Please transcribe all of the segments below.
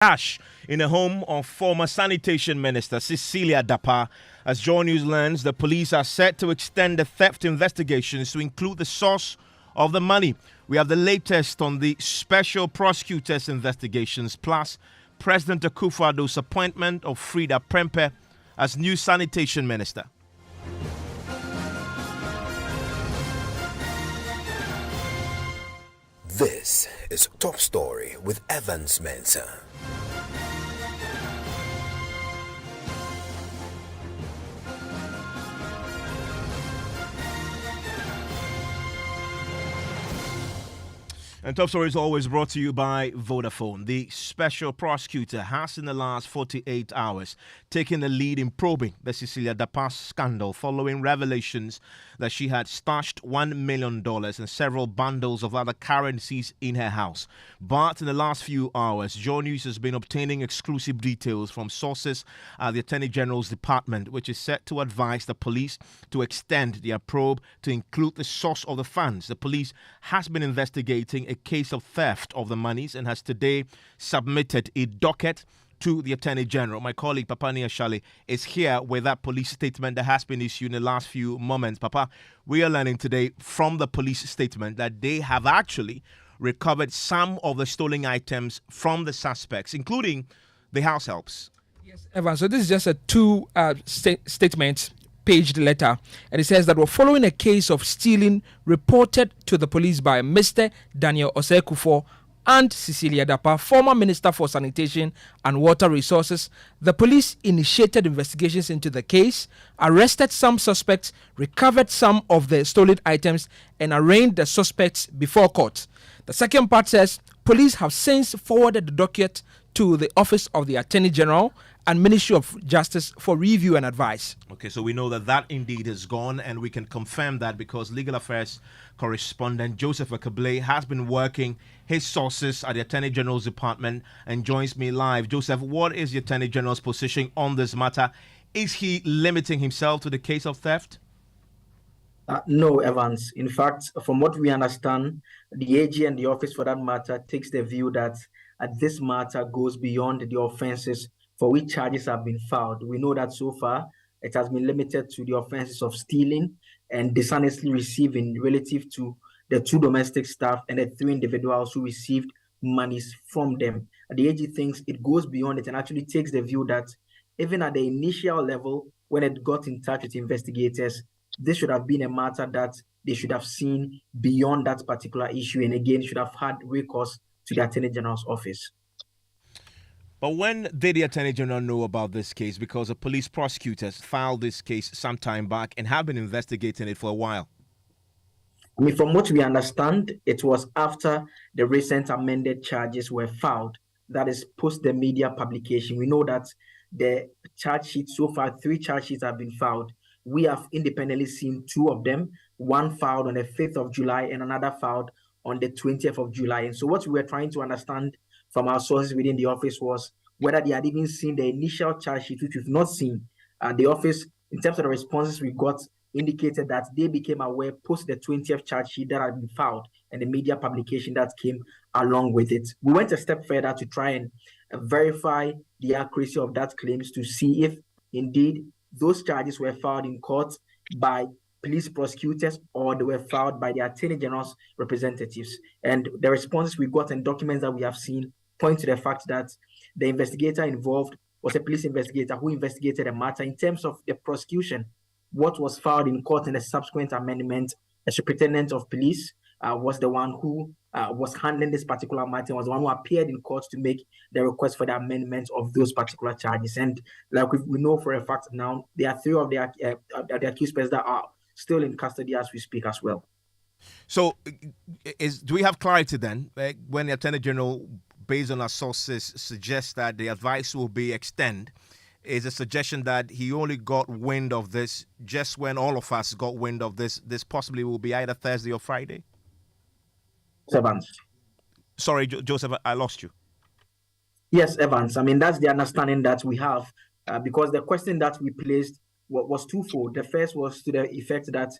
Cash in the home of former sanitation minister Cecilia Dapaah. As Joy News learns, the police are set to extend the theft investigations to include the source of the money. We have the latest on the special prosecutor's investigations, plus President Akufo-Addo's appointment of Fridapem as new sanitation minister. This is Top Story with Evans Mensah. And Top Story is always brought to you by Vodafone. The special prosecutor has in the last 48 hours taken the lead in probing the Cecilia Dapaah scandal following revelations that she had stashed $1 million and several bundles of other currencies in her house. But in the last few hours, Joy News has been obtaining exclusive details from sources at the Attorney General's Department, which is set to advise the police to extend their probe to include the source of the funds. The police has been investigating a case of theft of the monies and has today submitted a docket to the Attorney General. My colleague Papania Shali is here with that police statement that has been issued in the last few moments. Papa, we are learning today from the police statement that they have actually recovered some of the stolen items from the suspects, including the house helps. Yes, Evan. So this is just a two statement paged letter, and it says that we're following a case of stealing reported to the police by Mr. Daniel Osei-Kuffour and Cecilia Dapaah, former Minister for Sanitation and Water Resources. The police initiated investigations into the case, arrested some suspects, recovered some of the stolen items, and arraigned the suspects before court. The second part says police have since forwarded the docket to the Office of the Attorney General and Ministry of Justice for review and advice. Okay, so we know that indeed is gone, and we can confirm that because Legal Affairs correspondent Joseph Akable has been working his sources at the Attorney General's Department and joins me live. Joseph, what is the Attorney General's position on this matter? Is he limiting himself to the case of theft? No, Evans. In fact, from what we understand, the AG and the office for that matter takes the view that this matter goes beyond the offenses for which charges have been filed. We know that so far it has been limited to the offenses of stealing and dishonestly receiving relative to the two domestic staff and the three individuals who received monies from them. The AG thinks it goes beyond it and actually takes the view that even at the initial level, when it got in touch with investigators, this should have been a matter that they should have seen beyond that particular issue and again should have had recourse to the Attorney General's office. But when did the Attorney General know about this case? Because the police prosecutors filed this case some time back and have been investigating it for a while. I mean, from what we understand, it was after the recent amended charges were filed, that is post the media publication. We know that the charge sheet so far, 3 charge sheets have been filed. We have independently seen 2 of them, one filed on the 5th of July and another filed on the 20th of July. And so what we were trying to understand from our sources within the office was whether they had even seen the initial charge sheet, which we've not seen. The office, in terms of the responses we got, indicated that they became aware post the 20th charge sheet that had been filed and the media publication that came along with it. We went a step further to try and verify the accuracy of that claims to see if indeed those charges were filed in court by police prosecutors or they were filed by the Attorney General's representatives. And the responses we got and documents that we have seen point to the fact that the investigator involved was a police investigator who investigated the matter. In terms of the prosecution, what was filed in court in the subsequent amendment, the superintendent of police was the one who was handling this particular matter, was the one who appeared in court to make the request for the amendment of those particular charges. And like we know for a fact now, there are 3 of the accused persons that are still in custody as we speak as well. So do we have clarity then when the Attorney General, based on our sources, suggests that the advice will be extend? Is a suggestion that he only got wind of this just when all of us got wind of this? This possibly will be either Thursday or Friday? Evans. Sorry, Joseph, I lost you. Yes, Evans. I mean, that's the understanding that we have because the question that we placed was twofold. The first was to the effect that,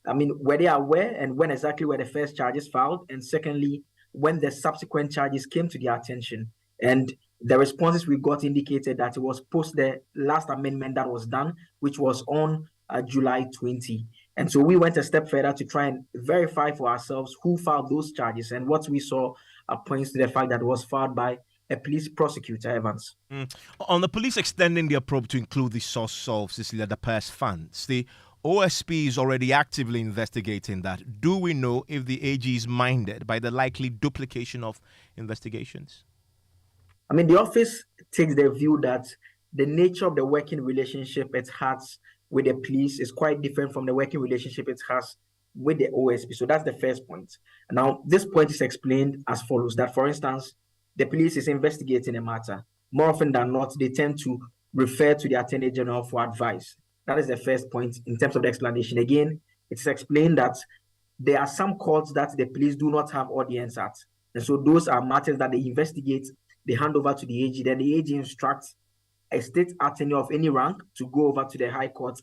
I mean, were they aware and when exactly were the first charges filed? And secondly, when the subsequent charges came to their attention. And The responses we got indicated that it was post the last amendment that was done, which was on July 20. And so we went a step further to try and verify for ourselves who filed those charges. And what we saw points to the fact that it was filed by a police prosecutor, Evans. On the police extending their probe to include the source of Cecilia Dapaah's funds, the OSP is already actively investigating that. Do we know if the AG is minded by the likely duplication of investigations? I mean, the office takes the view that the nature of the working relationship it has with the police is quite different from the working relationship it has with the OSP. So that's the first point. Now, this point is explained as follows: that, for instance, the police is investigating a matter. More often than not, they tend to refer to the Attorney General for advice. That is the first point in terms of the explanation. Again, it's explained that there are some courts that the police do not have audience at. And so those are matters that they investigate, they hand over to the AG. Then the AG instructs a state attorney of any rank to go over to the High Court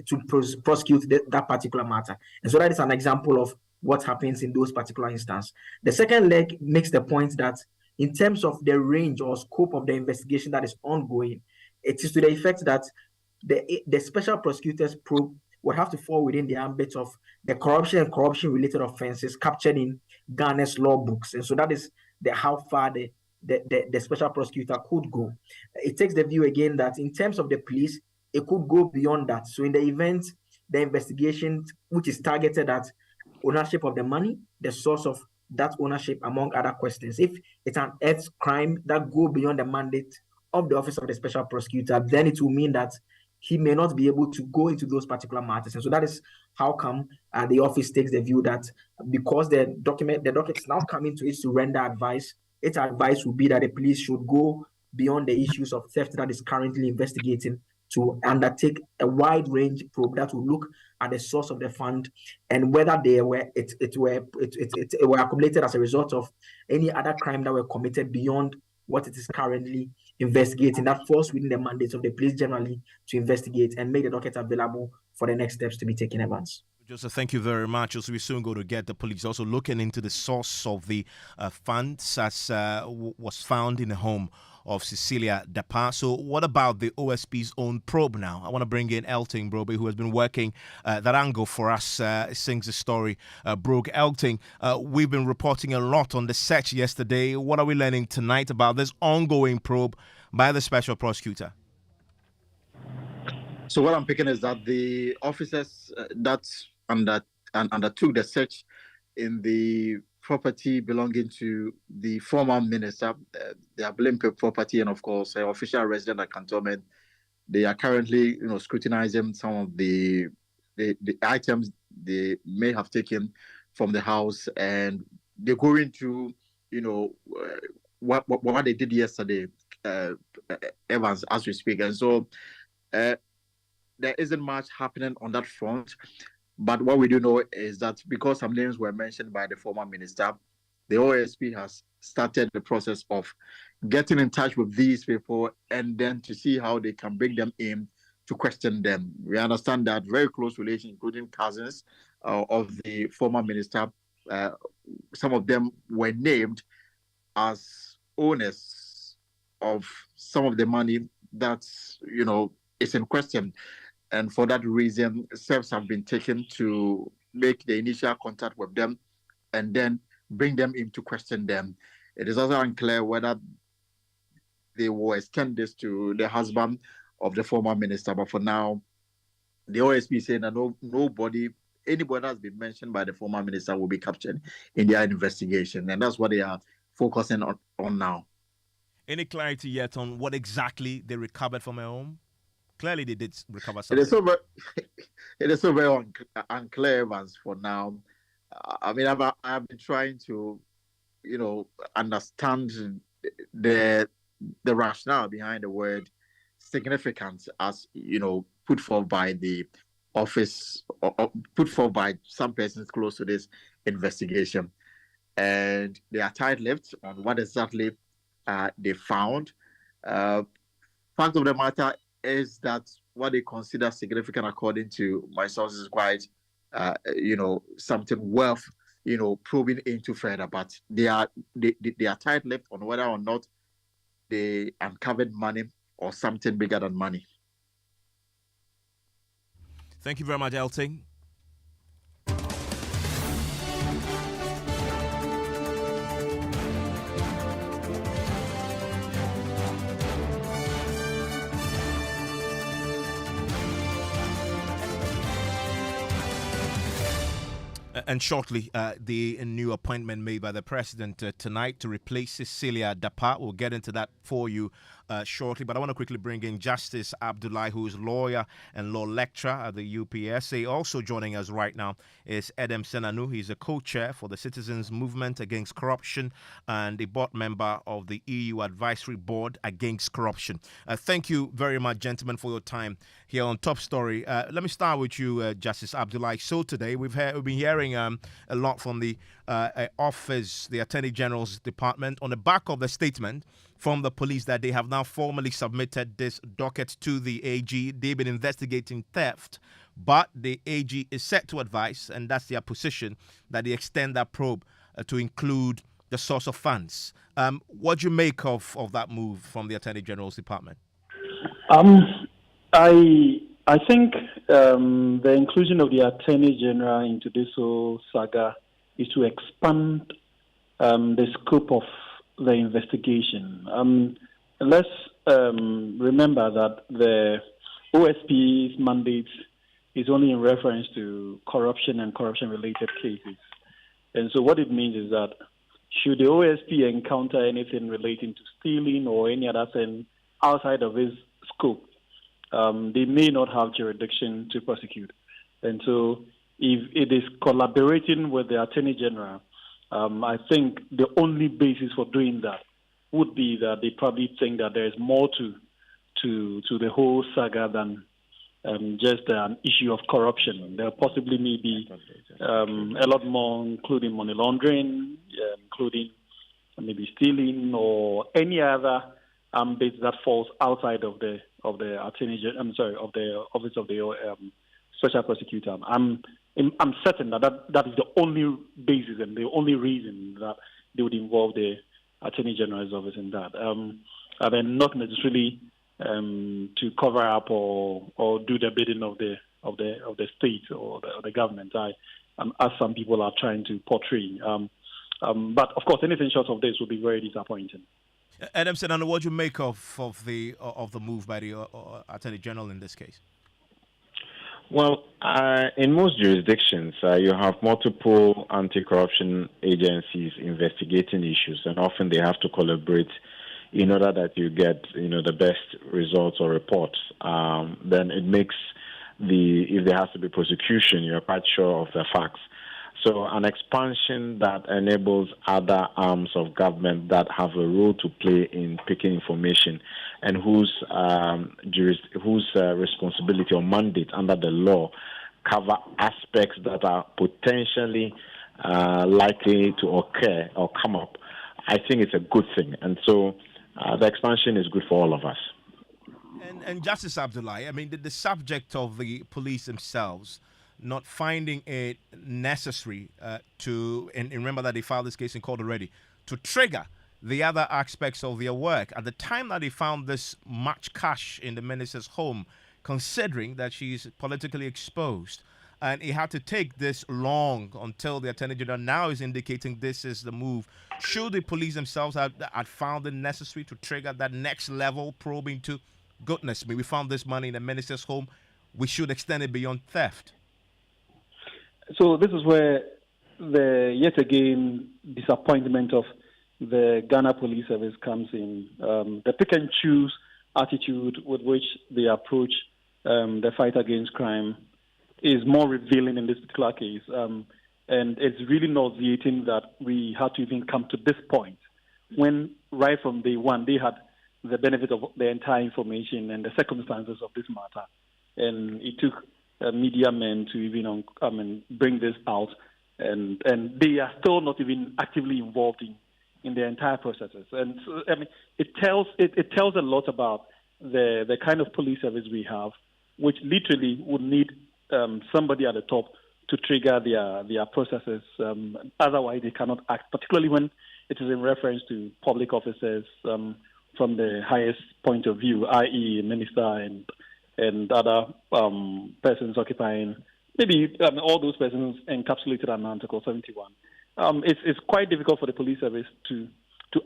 to prosecute that particular matter. And so that is an example of what happens in those particular instances. The second leg makes the point that in terms of the range or scope of the investigation that is ongoing, it is to the effect that the special prosecutor's probe would have to fall within the ambit of the corruption and corruption-related offenses captured in Ghana's law books. And so that is how far the special prosecutor could go. It takes the view again that in terms of the police, it could go beyond that. So in the event, the investigation, which is targeted at ownership of the money, the source of that ownership, among other questions, if it's an earth crime that go beyond the mandate of the office of the special prosecutor, then it will mean that he may not be able to go into those particular matters. And so that is how come the office takes the view that because the docket is now coming to it to render advice, its advice would be that the police should go beyond the issues of theft that is currently investigating to undertake a wide range probe that will look at the source of the fund and whether they were accumulated as a result of any other crime that were committed beyond what it is currently investigating. That falls within the mandates of the police generally to investigate and make the docket available for the next steps to be taken, Evans. Joseph, thank you very much. Also, we soon go to get the police also looking into the source of the funds as was found in the home of Cecilia Dapaah. So what about the OSP's own probe now? I want to bring in Elting Broby, who has been working that angle for us since the story broke. Elting, we've been reporting a lot on the search yesterday. What are we learning tonight about this ongoing probe by the special prosecutor? So what I'm picking is that the officers that undertook the search in the property belonging to the former minister, the Ablimpe property, and of course, official resident at Cantonment, they are currently, scrutinizing some of the items they may have taken from the house, and they're going to, what they did yesterday, Evans, as we speak, and so. There isn't much happening on that front, but what we do know is that because some names were mentioned by the former minister, the OSP has started the process of getting in touch with these people and then to see how they can bring them in to question them. We understand that very close relations, including cousins of the former minister, some of them were named as owners of some of the money that's, is in question. And for that reason, steps have been taken to make the initial contact with them and then bring them in to question them. It is also unclear whether they will extend this to the husband of the former minister. But for now, the OSP is saying that anybody that's been mentioned by the former minister will be captured in their investigation. And that's what they are focusing on now. Any clarity yet on what exactly they recovered from her home? Clearly, they did recover something. It is so very unclear, Evans, for now. I've been trying to, understand the rationale behind the word significant as, put forth by the office or put forth by some persons close to this investigation. And they are tight-lipped on what exactly they found. Fact of the matter is that what they consider significant, according to my sources, is quite, something worth, probing into further. But they are tight-lipped on whether or not they uncovered money or something bigger than money. Thank you very much, Elting. And shortly, the new appointment made by the president tonight to replace Cecilia Dapaah. We'll get into that for you shortly. But I want to quickly bring in Justice Abdullahi, who is lawyer and law lecturer at the UPSA. Also joining us right now is Evans Mensah. He's a co-chair for the Citizens Movement Against Corruption and a board member of the EU Advisory Board Against Corruption. Thank you very much, gentlemen, for your time here on Top Story. Let me start with you, Justice Abdullahi. So today we've been hearing a lot from the office, the Attorney General's Department, on the back of the statement from the police that they have now formally submitted this docket to the AG. They've been investigating theft, but the AG is set to advise, and that's their position, that they extend that probe to include the source of funds. What do you make of that move from the Attorney General's Department? I think the inclusion of the Attorney General into this whole saga is to expand the scope of the investigation. Let's remember that the OSP's mandate is only in reference to corruption and corruption-related cases. And so what it means is that should the OSP encounter anything relating to stealing or any other thing outside of his scope, they may not have jurisdiction to prosecute. And so if it is collaborating with the Attorney General, I think the only basis for doing that would be that they probably think that there is more to the whole saga than just an issue of corruption. There possibly may be a lot more, including money laundering, including maybe stealing or any other bit that falls outside of the Attorney General. I'm sorry, of the Office of the Special Prosecutor. I'm certain that is the only basis and the only reason that they would involve the Attorney General's office in that. And then not necessarily to cover up or do the bidding of the state or the government, as some people are trying to portray. But of course, anything short of this would be very disappointing. Adam Mensah, what do you make of the move by the Attorney General in this case? Well, in most jurisdictions, you have multiple anti-corruption agencies investigating issues, and often they have to collaborate in order that you get, the best results or reports. Then it makes if there has to be prosecution, you're quite sure of the facts. So an expansion that enables other arms of government that have a role to play in picking information and whose responsibility or mandate under the law cover aspects that are potentially likely to occur or come up, I think it's a good thing. And so the expansion is good for all of us. And Justice Abdullahi, I mean, the subject of the police themselves not finding it necessary and remember that they filed this case in court already, to trigger the other aspects of their work. At the time that they found this much cash in the minister's home, considering that she's politically exposed, and it had to take this long until the Attorney General now is indicating this is the move. Should the police themselves have found it necessary to trigger that next level probing to, goodness me, we found this money in the minister's home, we should extend it beyond theft? So this is where the, yet again, disappointment of the Ghana Police Service comes in. The pick and choose attitude with which they approach the fight against crime is more revealing in this particular case. And it's really nauseating that we had to even come to this point when right from day one they had the benefit of the entire information and the circumstances of this matter. And it took media men to even bring this out, and they are still not even actively involved in the entire processes. And so, it tells a lot about the kind of police service we have, which literally would need somebody at the top to trigger their processes. Otherwise, they cannot act, particularly when it is in reference to public officers from the highest point of view, i.e., minister and other persons occupying maybe all those persons encapsulated in Article 71. It's quite difficult for the police service to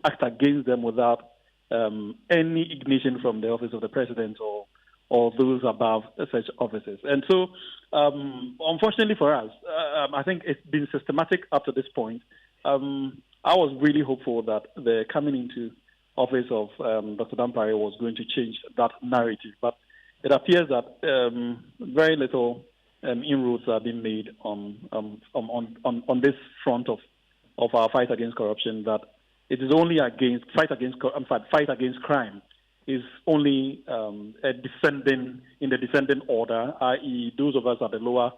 act against them without any ignition from the office of the president or those above such offices. And so, unfortunately for us, I think it's been systematic up to this point. I was really hopeful that the coming into office of Dr. Dapaah was going to change that narrative, but it appears that very little inroads are being made on this front of our fight against corruption. That it is only fight against crime is only in the descending order, i.e., those of us at the lower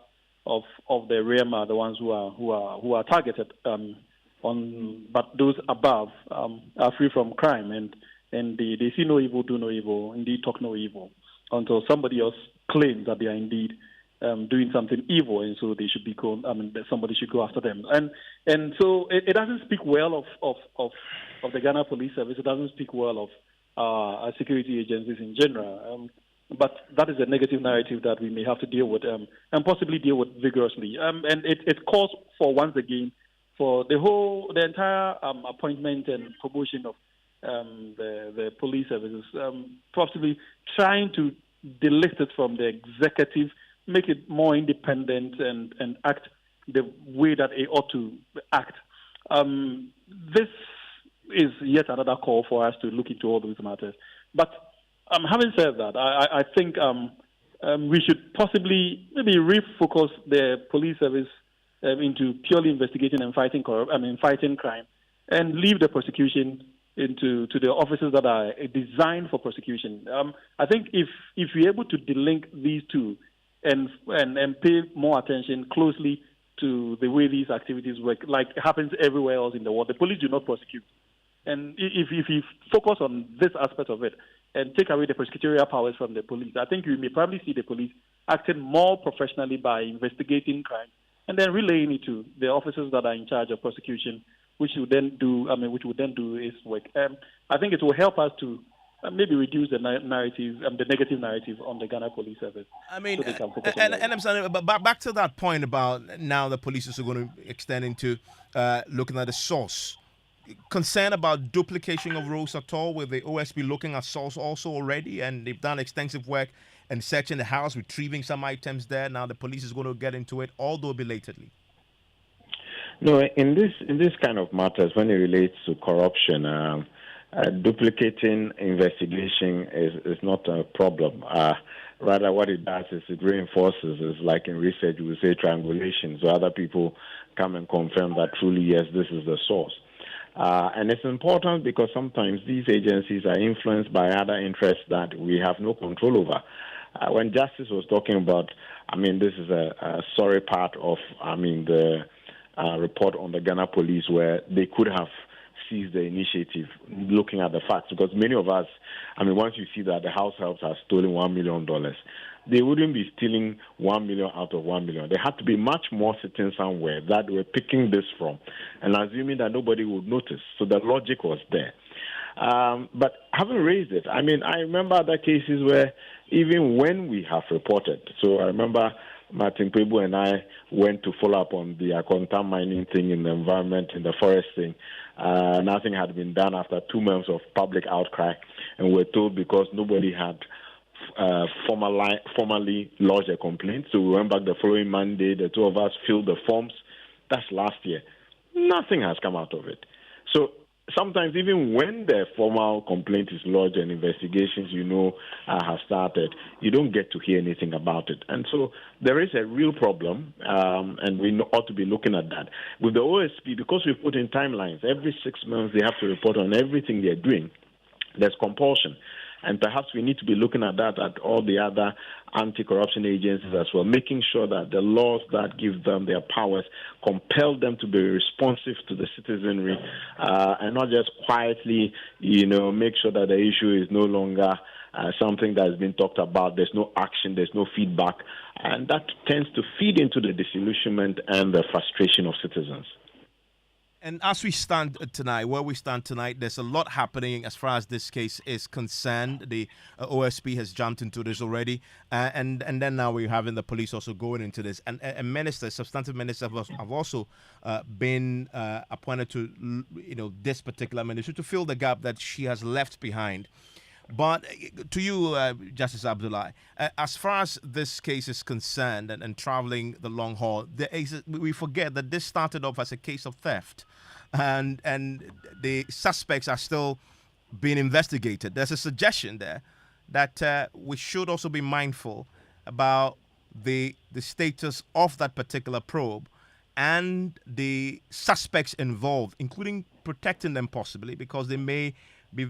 of the realm are the ones who are targeted. But those above are free from crime, and they see no evil, do no evil, indeed talk no evil, until somebody else claims that they are indeed doing something evil, and so they should be somebody should go after them. And so it doesn't speak well of the Ghana Police Service. It doesn't speak well of our security agencies in general. But that is a negative narrative that we may have to deal with and possibly deal with vigorously. And it calls for, once again, for the entire appointment and promotion of the police services, possibly trying to delist it from the executive, make it more independent and act the way that it ought to act. This is yet another call for us to look into all those matters. But having said that, I think we should possibly maybe refocus the police service into purely investigating and fighting crime, and leave the prosecution to the officers that are designed for prosecution. I think if we're able to delink these two and pay more attention closely to the way these activities work, like it happens everywhere else in the world, the police do not prosecute. And if you focus on this aspect of it and take away the prosecutorial powers from the police, I think you may probably see the police acting more professionally by investigating crime and then relaying it to the officers that are in charge of prosecution, which would then do its work. I think it will help us to maybe reduce the narrative, the negative narrative on the Ghana Police Service. I mean, so and I'm saying, but back to that point about now the police are going to extend into looking at the source. Concern about duplication of roles at all, with the OSP looking at source also already, and they've done extensive work and searching the house, retrieving some items there. Now the police is going to get into it, although belatedly. No, in this kind of matters, when it relates to corruption, duplicating investigation is not a problem. Rather, what it does is it reinforces. It's like in research, we say triangulation, so other people come and confirm that truly, yes, this is the source. And it's important because sometimes these agencies are influenced by other interests that we have no control over. When Justice was talking about, this is a sorry part of, the report on the Ghana police, where they could have seized the initiative looking at the facts. Because many of us, once you see that the house helps have stolen $1 million, they wouldn't be stealing 1 million out of 1 million. There had to be much more sitting somewhere that they were picking this from and assuming that nobody would notice. So the logic was there. But having raised it, I remember other cases where even when we have reported, so I remember Martin Pebu and I went to follow up on the Akonta mining thing in the environment, in the forest thing. Nothing had been done after 2 months of public outcry, and we're told because nobody had formally lodged a complaint. So we went back the following Monday, the two of us filled the forms. That's last year. Nothing has come out of it. So sometimes even when the formal complaint is lodged and investigations, have started, you don't get to hear anything about it. And so there is a real problem, and we ought to be looking at that. With the OSP, because we put in timelines, every 6 months they have to report on everything they're doing, there's compulsion. And perhaps we need to be looking at that at all the other anti-corruption agencies as well, making sure that the laws that give them their powers compel them to be responsive to the citizenry, and not just quietly, make sure that the issue is no longer something that has been talked about. There's no action, there's no feedback, and that tends to feed into the disillusionment and the frustration of citizens. And as we stand tonight, where we stand tonight, there's a lot happening as far as this case is concerned. The OSP has jumped into this already, and then now we're having the police also going into this. And a minister, substantive minister, have also been appointed to, this particular ministry to fill the gap that she has left behind. But to you, Justice Abdullah, as far as this case is concerned and traveling the long haul, we forget that this started off as a case of theft, and the suspects are still being investigated. There's a suggestion there that we should also be mindful about the status of that particular probe and the suspects involved, including protecting them possibly, because they may be,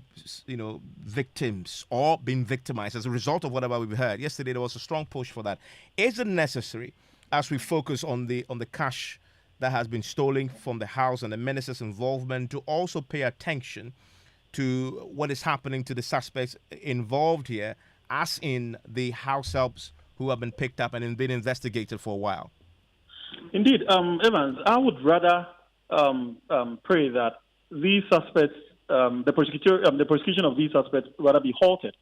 victims or being victimized as a result of whatever we've heard. Yesterday there was a strong push for that. Is it necessary, as we focus on the cash that has been stolen from the house and the minister's involvement, to also pay attention to what is happening to the suspects involved here, as in the house helps who have been picked up and been investigated for a while? Indeed, Evans, I would rather pray that these suspects, the prosecution of these suspects, rather be halted,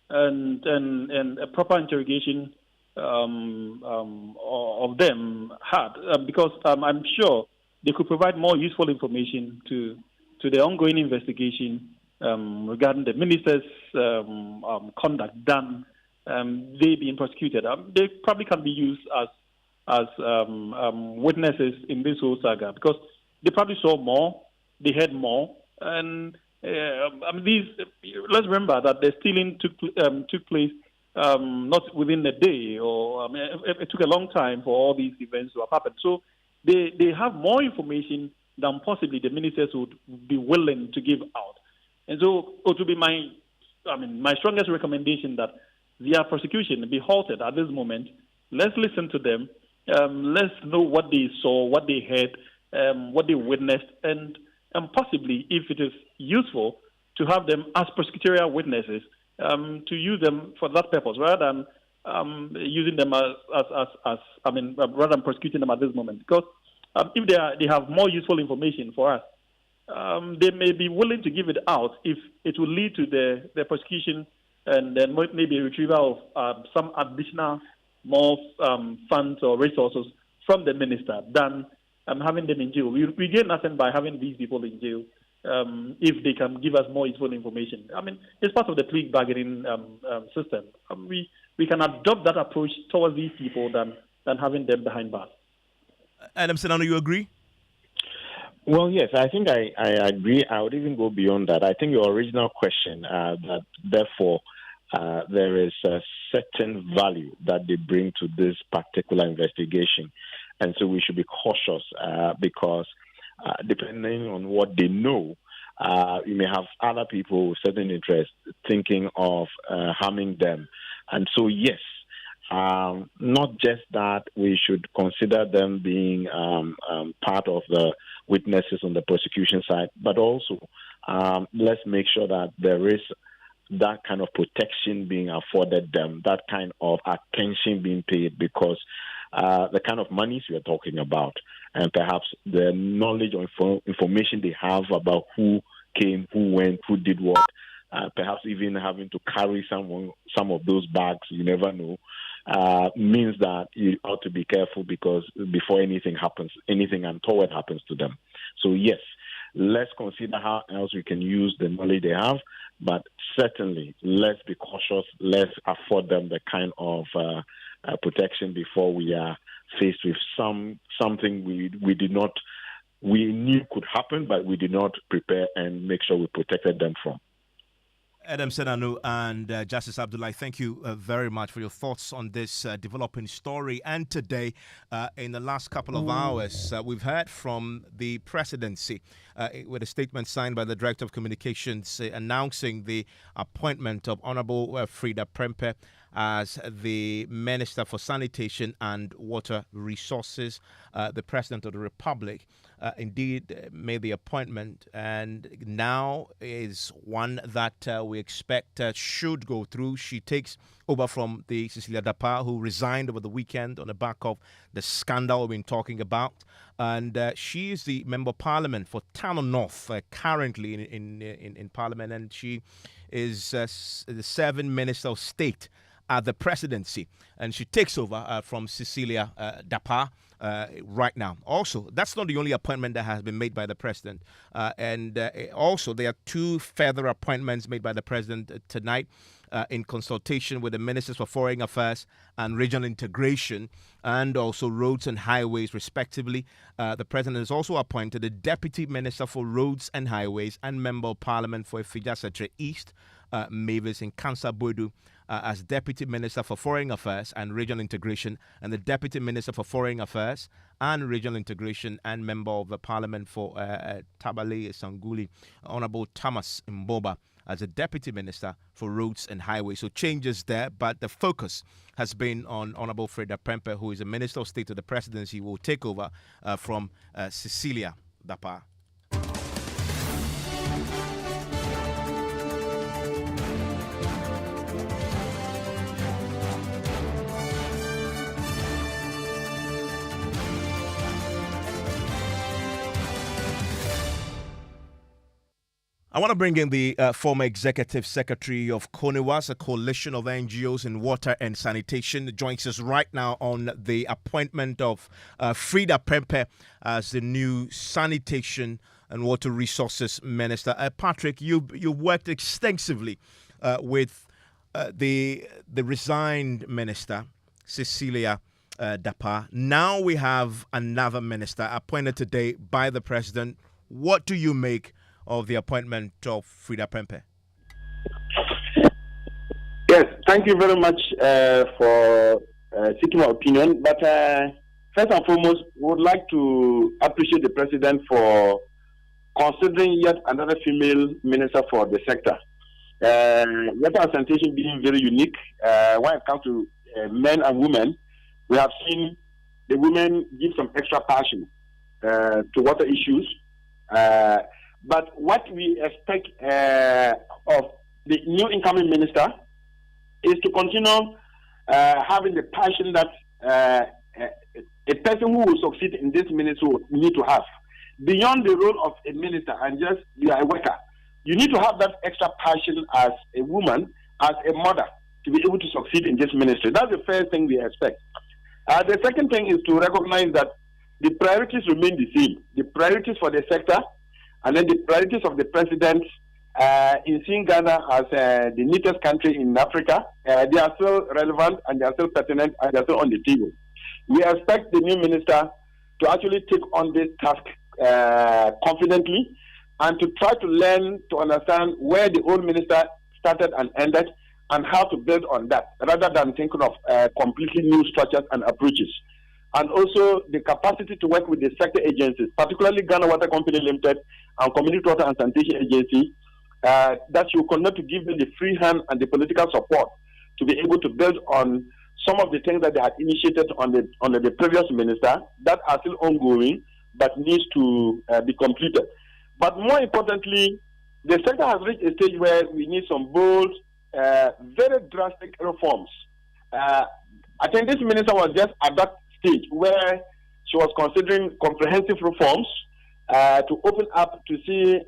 and a proper interrogation of them had, because I'm sure they could provide more useful information to the ongoing investigation regarding the minister's conduct than they being prosecuted. They probably can be used as witnesses in this whole saga, because they probably saw more, they heard more, and let's remember that the stealing took place not within a day, or it took a long time for all these events to have happened. So they have more information than possibly the ministers would be willing to give out. And so it would be my strongest recommendation that their prosecution be halted at this moment. Let's listen to them. Let's know what they saw, what they heard, what they witnessed, and possibly, if it is useful, to have them as prosecutorial witnesses, to use them for that purpose, rather than using them rather than prosecuting them at this moment. Because if they have more useful information for us, they may be willing to give it out if it will lead to the prosecution and then maybe a retrieval of some additional more funds or resources from the minister than having them in jail. We gain nothing by having these people in jail if they can give us more useful information. It's part of the plea bargaining system. We can adopt that approach towards these people than having them behind bars. Adam Senano, you agree? Well, yes, I think I agree. I would even go beyond that. I think your original question, that therefore there is a certain value that they bring to this particular investigation. And so we should be cautious because depending on what they know, you may have other people with certain interests thinking of harming them. And so, yes, not just that we should consider them being part of the witnesses on the prosecution side, but also let's make sure that there is that kind of protection being afforded them, that kind of attention being paid, because the kind of monies we are talking about, and perhaps the knowledge or information they have about who came, who went, who did what, perhaps even having to carry some of those bags, you never know, means that you ought to be careful, because before anything happens, anything untoward happens to them. So yes, let's consider how else we can use the knowledge they have, but certainly let's be cautious. Let's afford them the kind of protection before we are faced with something we knew could happen, but we did not prepare and make sure we protected them from. Adam Senanu and Justice Abdullah, thank you very much for your thoughts on this developing story. And today, in the last couple of hours, we've heard from the presidency with a statement signed by the Director of Communications announcing the appointment of Honorable Fridapem as the Minister for Sanitation and Water Resources, the President of the Republic. indeed made the appointment, and now is one that we expect should go through. She takes over from the Cecilia Dapaah, who resigned over the weekend on the back of the scandal we've been talking about. And she is the Member of Parliament for Tano North currently in Parliament, and she is the serving Minister of State at the presidency, and she takes over from Cecilia Dapaah right now. Also, that's not the only appointment that has been made by the president, and also there are two further appointments made by the president tonight in consultation with the ministers for foreign affairs and regional integration, and also roads and highways, respectively. The president has also appointed the deputy minister for roads and highways and member of parliament for Ifija East, Mavis in Kansa Bodu, as Deputy Minister for Foreign Affairs and Regional Integration, and the Deputy Minister for Foreign Affairs and Regional Integration and Member of the Parliament for Tabale Sanguli, Honorable Thomas Mboba, as a Deputy Minister for Roads and Highways. So changes there, but the focus has been on Honorable Fridapem, who is a Minister of State to the Presidency, who will take over from Cecilia Dapaah. I want to bring in the former Executive Secretary of CONIWAS, a coalition of NGOs in water and sanitation, joins us right now on the appointment of Fridapem as the new Sanitation and Water Resources Minister. Patrick, you worked extensively with the resigned minister, Cecilia Dapaah. Now we have another minister appointed today by the president. What do you make of the appointment of Fridapem? Yes, thank you very much for seeking my opinion. But first and foremost, we would like to appreciate the president for considering yet another female minister for the sector. Water and sanitation being very unique. When it comes to men and women, we have seen the women give some extra passion to water issues. But what we expect of the new incoming minister is to continue having the passion that a person who will succeed in this ministry will need to have. Beyond the role of a minister and just you are a worker, you need to have that extra passion as a woman, as a mother, to be able to succeed in this ministry. That's the first thing we expect. The second thing is to recognize that the priorities remain the same. The priorities for the sector, and then the priorities of the president in seeing Ghana as the neatest country in Africa, they are still relevant and they are still pertinent and they are still on the table. We expect the new minister to actually take on this task confidently and to try to learn to understand where the old minister started and ended and how to build on that rather than thinking of completely new structures and approaches. And also the capacity to work with the sector agencies, particularly Ghana Water Company Limited and Community Water and Sanitation Agency, that you cannot to give them the free hand and the political support to be able to build on some of the things that they had initiated under the previous minister that are still ongoing but needs to be completed. But more importantly, the sector has reached a stage where we need some bold, very drastic reforms. I think this minister was just at that stage where she was considering comprehensive reforms to open up to see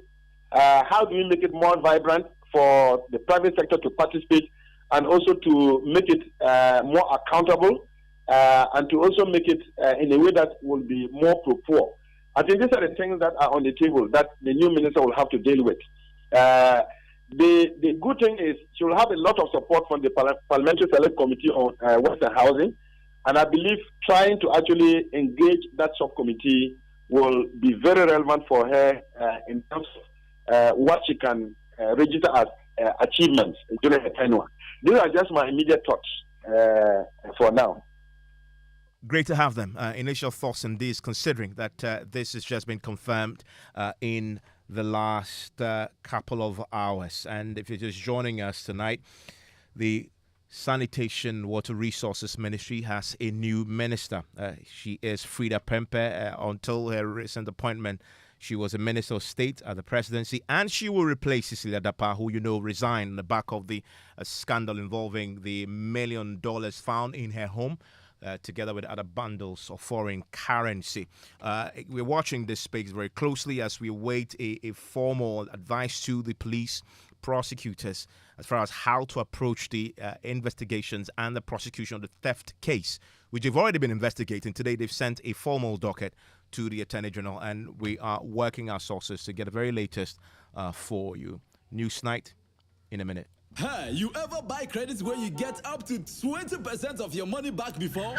how do we make it more vibrant for the private sector to participate and also to make it more accountable and to also make it in a way that will be more pro-poor. I think these are the things that are on the table that the new minister will have to deal with. The good thing is she will have a lot of support from the Parliamentary Select Committee on Western Housing, and I believe trying to actually engage that subcommittee will be very relevant for her in terms of what she can register as achievements during her tenure. These are just my immediate thoughts for now. Great to have them. Initial thoughts on this, considering that this has just been confirmed in the last couple of hours. And if you're just joining us tonight, the Sanitation Water Resources Ministry has a new minister. She is Fridapem. Until her recent appointment, she was a Minister of State at the presidency, and she will replace Cecilia Dapaah, who resigned on the back of the scandal involving the $1 million found in her home, together with other bundles of foreign currency. We're watching this space very closely as we await a formal advice to the police prosecutors as far as how to approach the investigations and the prosecution of the theft case, which they've already been investigating. Today, they've sent a formal docket to the Attorney General, and we are working our sources to get the very latest for you. News Night in a minute. Hey, you ever buy credits where you get up to 20% of your money back before?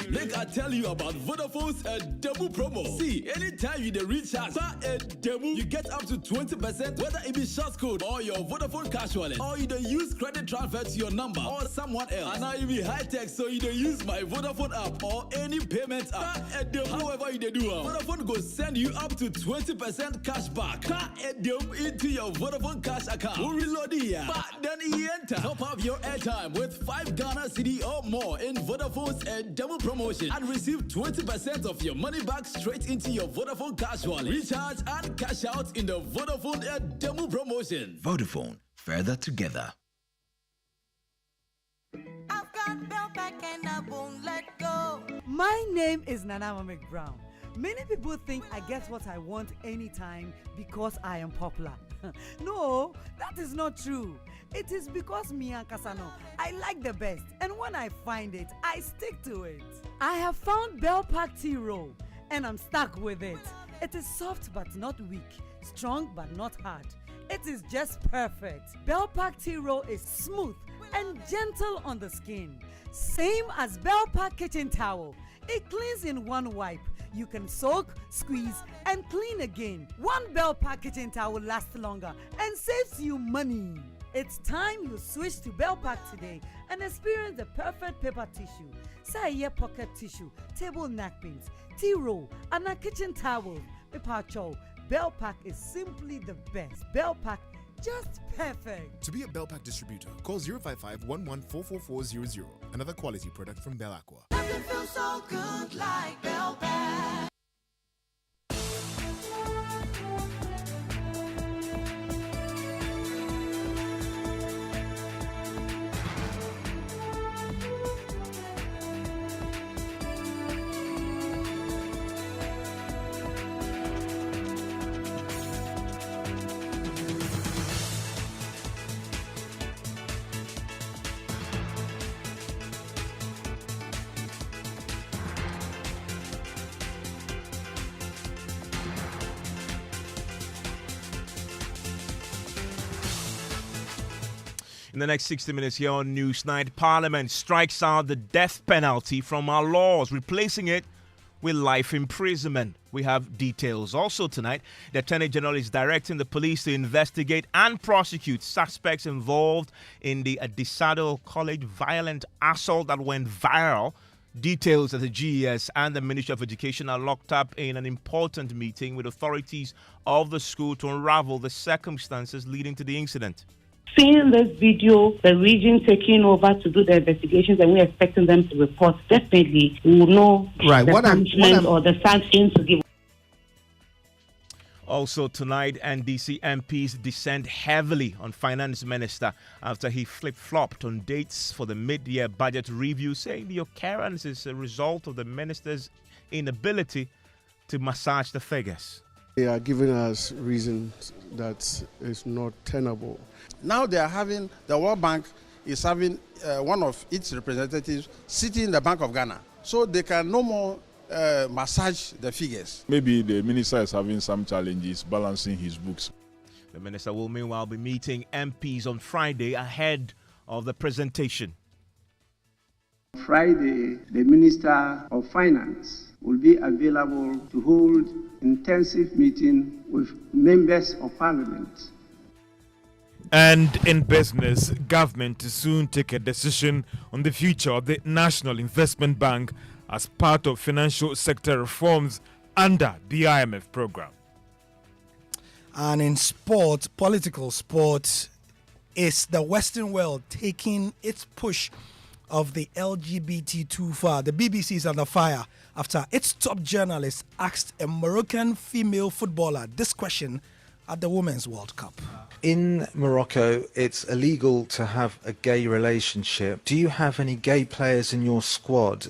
Make I tell you about Vodafone's demo promo. See, anytime you recharge a demo, you get up to 20%, whether it be short code or your Vodafone cash wallet, or you don't use credit transfer to your number or someone else. And now you be high tech, so you don't use my Vodafone app or any payment app. However you do, Vodafone go send you up to 20% cash back. Into your Vodafone cash account. We'll reload it, but then you enter. Top up your airtime with 5 Ghana cedi or more in Vodafone's demo promotion and receive 20% of your money back straight into your Vodafone cash wallet. Recharge and cash out in the Vodafone demo promotion. Vodafone, further together. I've got Bell back and I won't let go. My name is Nana McBrown. Many people think I get what I want anytime because I am popular. No, that is not true. It is because me and Kasano, I like the best, and when I find it, I stick to it. I have found Bell Pack Tea Roll, and I'm stuck with it. It is soft but not weak, strong but not hard. It is just perfect. Bell Pack Tea Roll is smooth and gentle on the skin. Same as Bell Pack Kitchen Towel. It cleans in one wipe. You can soak, squeeze, and clean again. One Bell Pack Kitchen Towel lasts longer and saves you money. It's time you switch to Bell Pack today and experience the perfect paper tissue. Say pocket tissue, table napkins, tea roll, and a kitchen towel. Paper chow. Bell Pack is simply the best. Bell Pack, just perfect. To be a Bell Pack distributor, call 055-11-44400. Another quality product from Bell Aqua. Nothing feels so good like Bell Pack. In the next 60 minutes here on News Night, Parliament strikes out the death penalty from our laws, replacing it with life imprisonment. We have details. Also tonight, the Attorney General is directing the police to investigate and prosecute suspects involved in the Adisado College violent assault that went viral. Details that the GES and the Ministry of Education are locked up in an important meeting with authorities of the school to unravel the circumstances leading to the incident. Seeing this video, the region taking over to do the investigations, and we're expecting them to report, definitely we will know the punishment or the sanctions to give. Also tonight, NDC MPs descend heavily on Finance Minister after he flip-flopped on dates for the mid-year budget review, saying the occurrence is a result of the minister's inability to massage the figures. They are giving us reasons that is not tenable. Now they are having, the World Bank is having one of its representatives sitting in the Bank of Ghana. So they can no more massage the figures. Maybe the minister is having some challenges balancing his books. The minister will meanwhile be meeting MPs on Friday ahead of the presentation. Friday, the Minister of Finance will be available to hold intensive meeting with members of Parliament. And in business, government to soon take a decision on the future of the National Investment Bank as part of financial sector reforms under the IMF program. And in sport, political sports, Is the Western world taking its push of the LGBT too far? The BBC is under fire after its top journalist asked a Moroccan female footballer this question at the Women's World Cup. In Morocco, it's illegal to have a gay relationship. Do you have any gay players in your squad?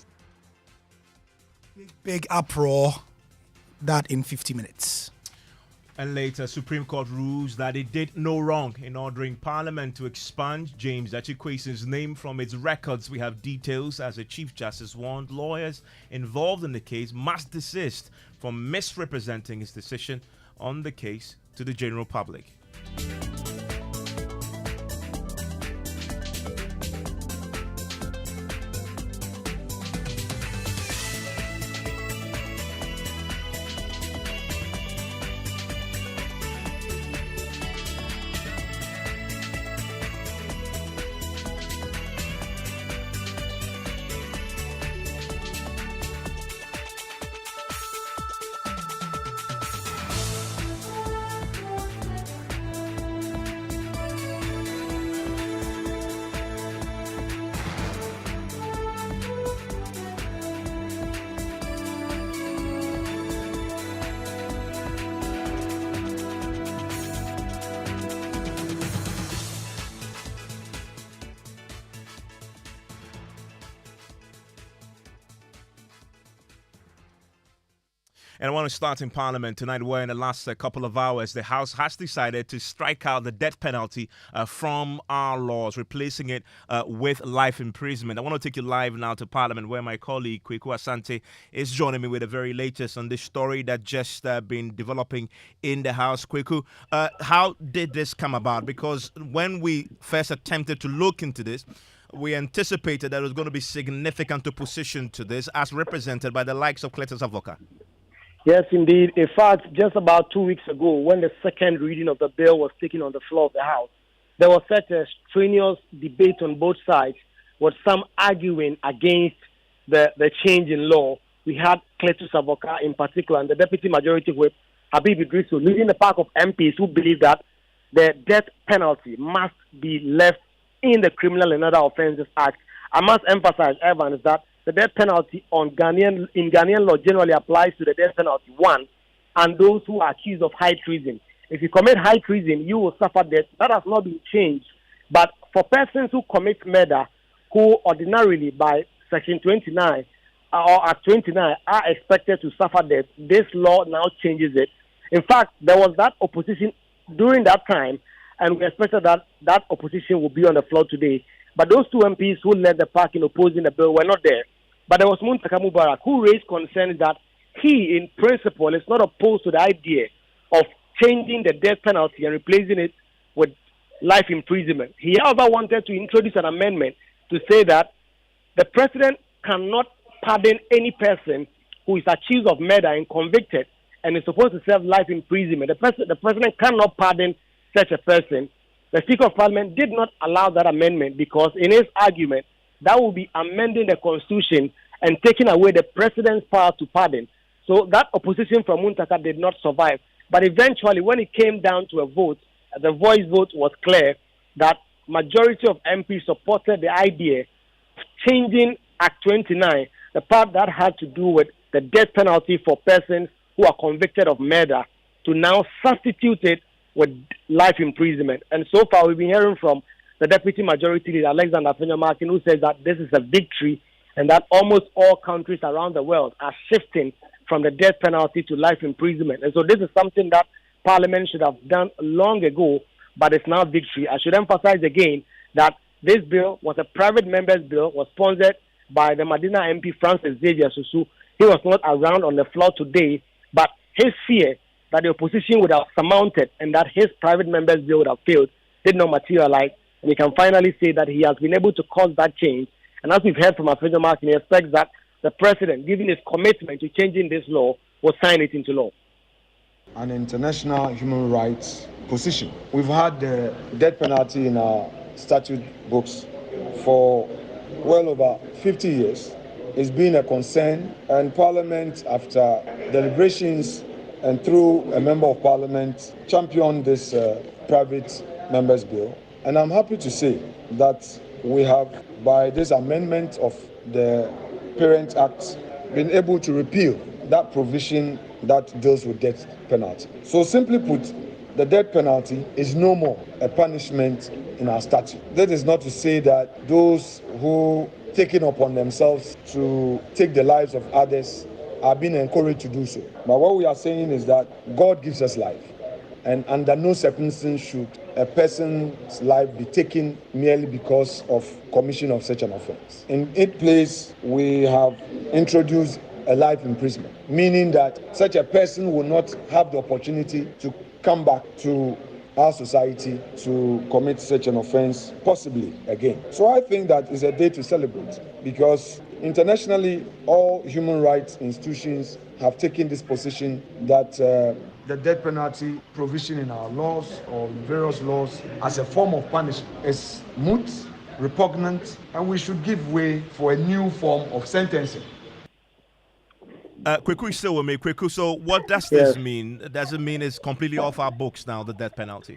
Big uproar. That in 50 minutes. And later, Supreme Court rules that it did no wrong in ordering Parliament to expunge James Echikwesi's name from its records. We have details as the Chief Justice warned lawyers involved in the case must desist from misrepresenting his decision on the case to the general public. And I want to start in Parliament tonight, where in the last couple of hours, the House has decided to strike out the death penalty from our laws, replacing it with life imprisonment. I want to take you live now to Parliament, where my colleague Kweku Asante is joining me with the very latest on this story that just been developing in the House. Kweku, how did this come about? Because when we first attempted to look into this, we anticipated that there was going to be significant opposition to this, as represented by the likes of Cletus Avoka. Yes, indeed. In fact, just about 2 weeks ago, when the second reading of the bill was taken on the floor of the House, there was such a strenuous debate on both sides, with some arguing against the change in law. We had Cletus Avoka in particular, and the Deputy Majority Whip, Habib Idrisu, leading the pack of MPs who believe that the death penalty must be left in the Criminal and Other Offences Act. I must emphasize, Evans, that the death penalty in Ghanaian law generally applies to the death penalty, one, and those who are accused of high treason. If you commit high treason, you will suffer death. That has not been changed. But for persons who commit murder, who ordinarily by Section 29 or Act 29 are expected to suffer death, this law now changes it. In fact, there was that opposition during that time, and we expected that opposition will be on the floor today. But those two MPs who led the pack in opposing the bill were not there. But there was Muntaka Mubarak, who raised concerns that he, in principle, is not opposed to the idea of changing the death penalty and replacing it with life imprisonment. He, however, wanted to introduce an amendment to say that the president cannot pardon any person who is accused of murder and convicted and is supposed to serve life imprisonment. The president cannot pardon such a person. The Speaker of Parliament did not allow that amendment because, in his argument, that would be amending the Constitution and taking away the President's power to pardon. So that opposition from Muntaka did not survive. But eventually, when it came down to a vote, the voice vote was clear that majority of MPs supported the idea of changing Act 29, the part that had to do with the death penalty for persons who are convicted of murder, to now substitute it with life imprisonment. And so far, we've been hearing from the Deputy Majority Leader, Alexander Fenyamarkin, who says that this is a victory and that almost all countries around the world are shifting from the death penalty to life imprisonment. And so this is something that Parliament should have done long ago, but it's now victory. I should emphasize again that this bill was a private member's bill, was sponsored by the Medina MP Francis Xavier Susu. He was not around on the floor today, but his fear that the opposition would have surmounted and that his private member's bill would have failed did not materialize. And he can finally say that he has been able to cause that change. And as we've heard from Alfredo Martin, he expects that the president, given his commitment to changing this law, will sign it into law. An international human rights position. We've had the death penalty in our statute books for well over 50 years. It's been a concern, and Parliament, after deliberations and through a member of Parliament, championed this private member's bill. And I'm happy to say that we have, by this amendment of the Parent Act, been able to repeal that provision that deals with death penalty. So simply put, the death penalty is no more a punishment in our statute. That is not to say that those who take it upon themselves to take the lives of others are being encouraged to do so. But what we are saying is that God gives us life. And under no circumstance should a person's life be taken merely because of commission of such an offense. In its place, we have introduced a life imprisonment, meaning that such a person will not have the opportunity to come back to our society to commit such an offense possibly again. So I think that is a day to celebrate, because internationally all human rights institutions have taken this position that the death penalty provision in our laws or various laws as a form of punishment is moot, repugnant, and we should give way for a new form of sentencing. Kweku is still with me. Kweku, so what does this mean? Does it mean it's completely off our books now, the death penalty?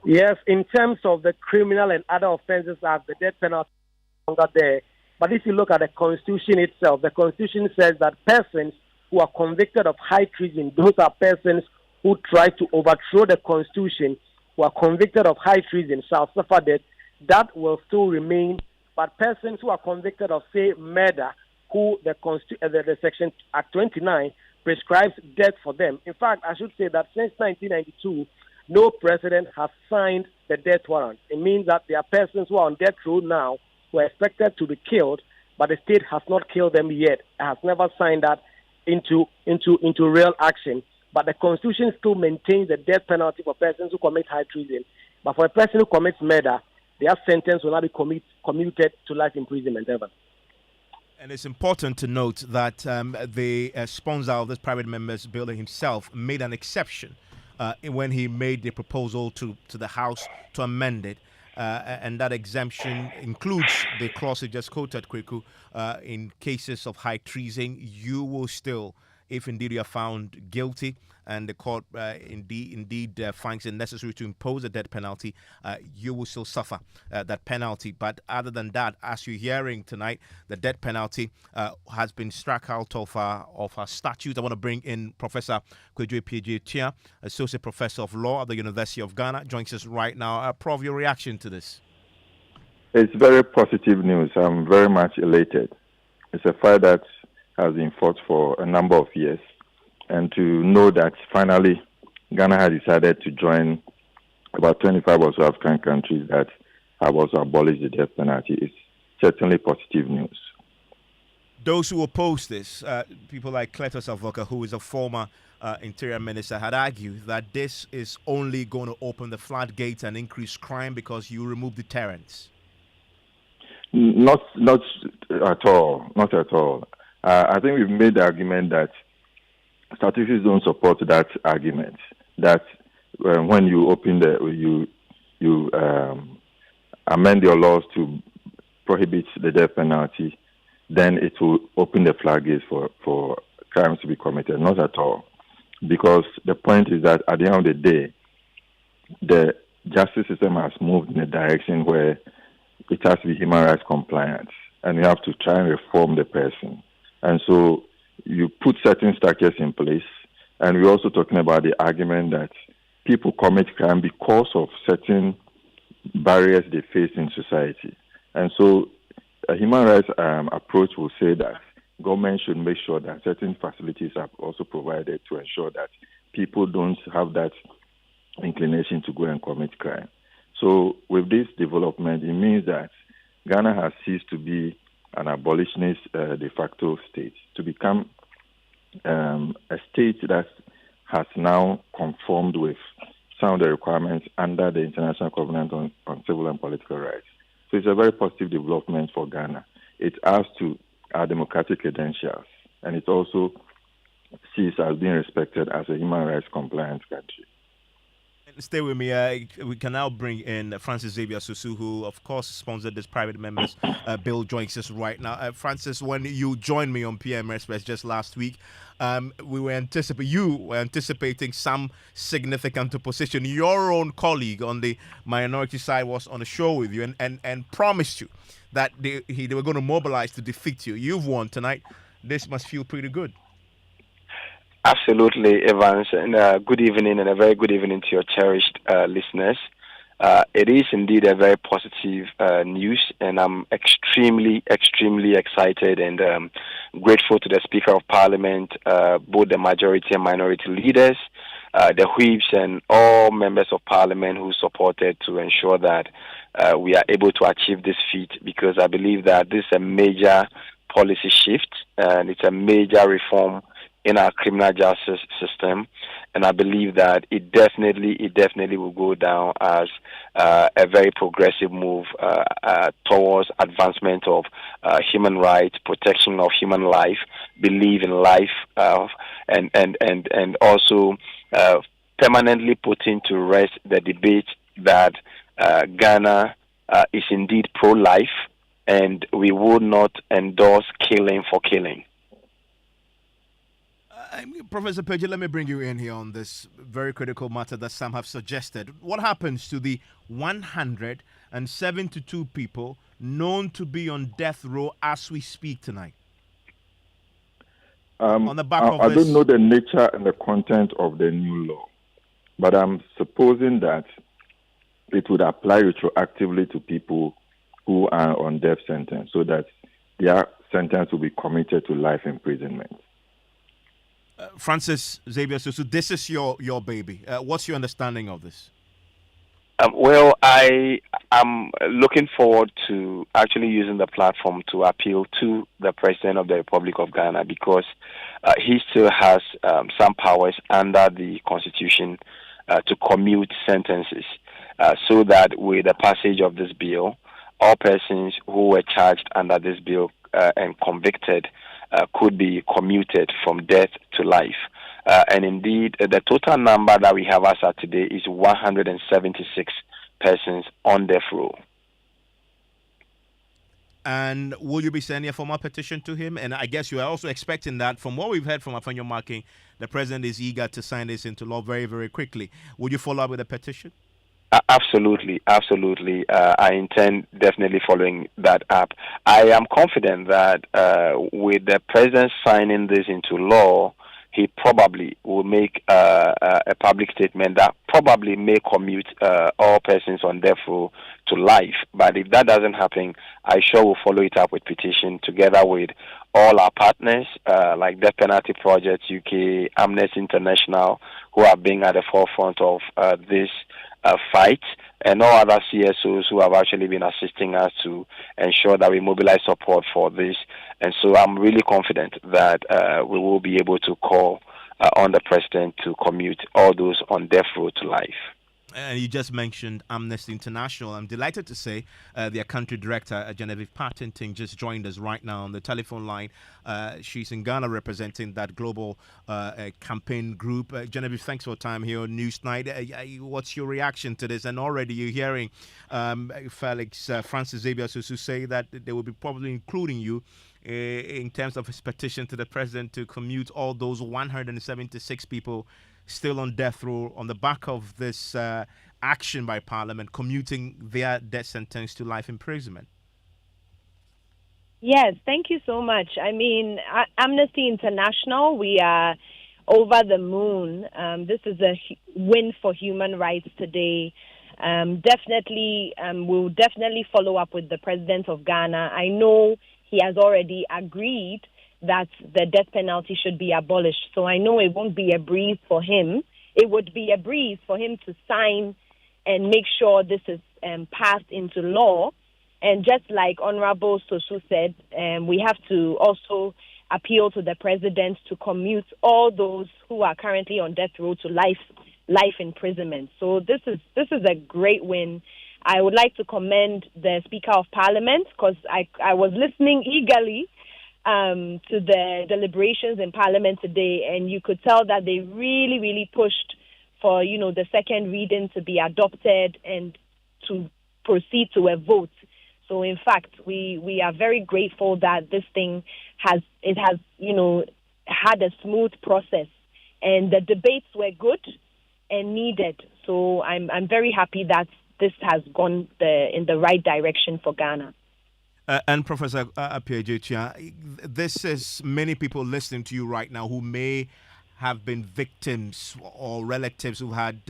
Yes, in terms of the Criminal and Other Offences Act, the death penalty is no longer there. But if you look at the Constitution itself, the Constitution says that persons who are convicted of high treason, those are persons who try to overthrow the Constitution, who are convicted of high treason, shall suffer death. That will still remain. But persons who are convicted of, say, murder, who the Section Act 29 prescribes death for them. In fact, I should say that since 1992, no president has signed the death warrant. It means that there are persons who are on death row now who are expected to be killed, but the state has not killed them yet. It has never signed that into real action. But the Constitution still maintains the death penalty for persons who commit high treason. But for a person who commits murder, their sentence will not be commuted to life imprisonment ever. And it's important to note that the sponsor of this private members bill himself made an exception when he made the proposal to the House to amend it. And that exemption includes the clause you just quoted, Kweku. In cases of high treason, you will still, if indeed you are found guilty and the court indeed finds it necessary to impose a death penalty, you will still suffer that penalty. But other than that, as you're hearing tonight, the death penalty has been struck out of our statute. I want to bring in Professor Kwadwo Tia, Associate Professor of Law at the University of Ghana, joins us right now. Prof, your reaction to this? It's very positive news. I'm very much elated. It's a fight that has been fought for a number of years. And to know that finally Ghana has decided to join about 25 or so African countries that have also abolished the death penalty is certainly positive news. Those who oppose this, people like Cletus Avoka, who is a former Interior Minister, had argued that this is only going to open the floodgates and increase crime because you remove deterrence. Not at all. Not at all. I think we've made the argument that statistics don't support that argument. That when you open you amend your laws to prohibit the death penalty, then it will open the floodgates for crimes to be committed. Not at all, because the point is that at the end of the day, the justice system has moved in a direction where it has to be human rights compliant, and you have to try and reform the person. And so you put certain structures in place, and we're also talking about the argument that people commit crime because of certain barriers they face in society. And so a human rights approach will say that government should make sure that certain facilities are also provided to ensure that people don't have that inclination to go and commit crime. So with this development, it means that Ghana has ceased to be an abolitionist de facto state to become a state that has now conformed with some of the requirements under the International Covenant on Civil and Political Rights. So it's a very positive development for Ghana. It adds to our democratic credentials, and it also sees as being respected as a human rights compliant country. stay with me. We can now bring in Francis Xavier Susu, who, of course, sponsored this private members bill, joins us right now. Francis, when you joined me on PM Express just last week, you were anticipating some significant opposition. Your own colleague on the minority side was on a show with you and promised you that they were going to mobilize to defeat you. You've won tonight. This must feel pretty good. Absolutely, Evans, and good evening, and a very good evening to your cherished listeners. It is indeed a very positive news, and I'm extremely excited and grateful to the Speaker of Parliament, both the majority and minority leaders, the whips, and all members of Parliament who supported to ensure that we are able to achieve this feat, because I believe that this is a major policy shift, and it's a major reform in our criminal justice system, and I believe that it definitely will go down as a very progressive move towards advancement of human rights, protection of human life, belief in life, and also permanently putting to rest the debate that Ghana is indeed pro-life, and we would not endorse killing for killing. Professor Page, let me bring you in here on this very critical matter that some have suggested. What happens to the 172 people known to be on death row as we speak tonight? On the back of I this, don't know the nature and the content of the new law, but I'm supposing that it would apply retroactively to people who are on death sentence, so that their sentence will be commuted to life imprisonment. Francis Xavier Susu, this is your baby. What's your understanding of this? Well, I am looking forward to actually using the platform to appeal to the President of the Republic of Ghana, because he still has some powers under the Constitution to commute sentences, so that with the passage of this bill, all persons who were charged under this bill and convicted could be commuted from death to life. And indeed, the total number that we have as of today is 176 persons on death row. And will you be sending a formal petition to him? And I guess you are also expecting that, from what we've heard from Afanyo Marking, the president is eager to sign this into law very, very quickly. Would you follow up with a petition? Absolutely. I intend definitely following that up. I am confident that with the president signing this into law, he probably will make a public statement that probably may commute all persons on death row to life. But if that doesn't happen, I sure will follow it up with petition together with all our partners like Death Penalty Project UK, Amnesty International, who are being at the forefront of this fight, and all other CSOs who have actually been assisting us to ensure that we mobilize support for this. And so I'm really confident that we will be able to call on the president to commute all those on death row to life. And you just mentioned Amnesty International. I'm delighted to say their country director, Genevieve Partington, just joined us right now on the telephone line. She's in Ghana representing that global campaign group. Genevieve, thanks for your time here on Newsnight. What's your reaction to this? And already you're hearing Francis Xavier Susu say that they will be probably including you in terms of his petition to the president to commute all those 176 people still on death row on the back of this action by Parliament, commuting their death sentence to life imprisonment. Yes, thank you so much. I mean, Amnesty International, we are over the moon. This is a win for human rights today. We'll definitely follow up with the President of Ghana. I know he has already agreed that the death penalty should be abolished. So I know it won't be a breeze for him. It would be a breeze for him to sign and make sure this is passed into law. And just like Honorable Sosu said, we have to also appeal to the president to commute all those who are currently on death row to life imprisonment. So this is a great win. I would like to commend the Speaker of Parliament, because I was listening eagerly to the deliberations in Parliament today, and you could tell that they really pushed for, the second reading to be adopted and to proceed to a vote. So in fact, we are very grateful that this thing has had a smooth process, and the debates were good and needed. So I'm very happy that this has gone in the right direction for Ghana. And Professor Apiajetia, this is many people listening to you right now who may have been victims or relatives who had,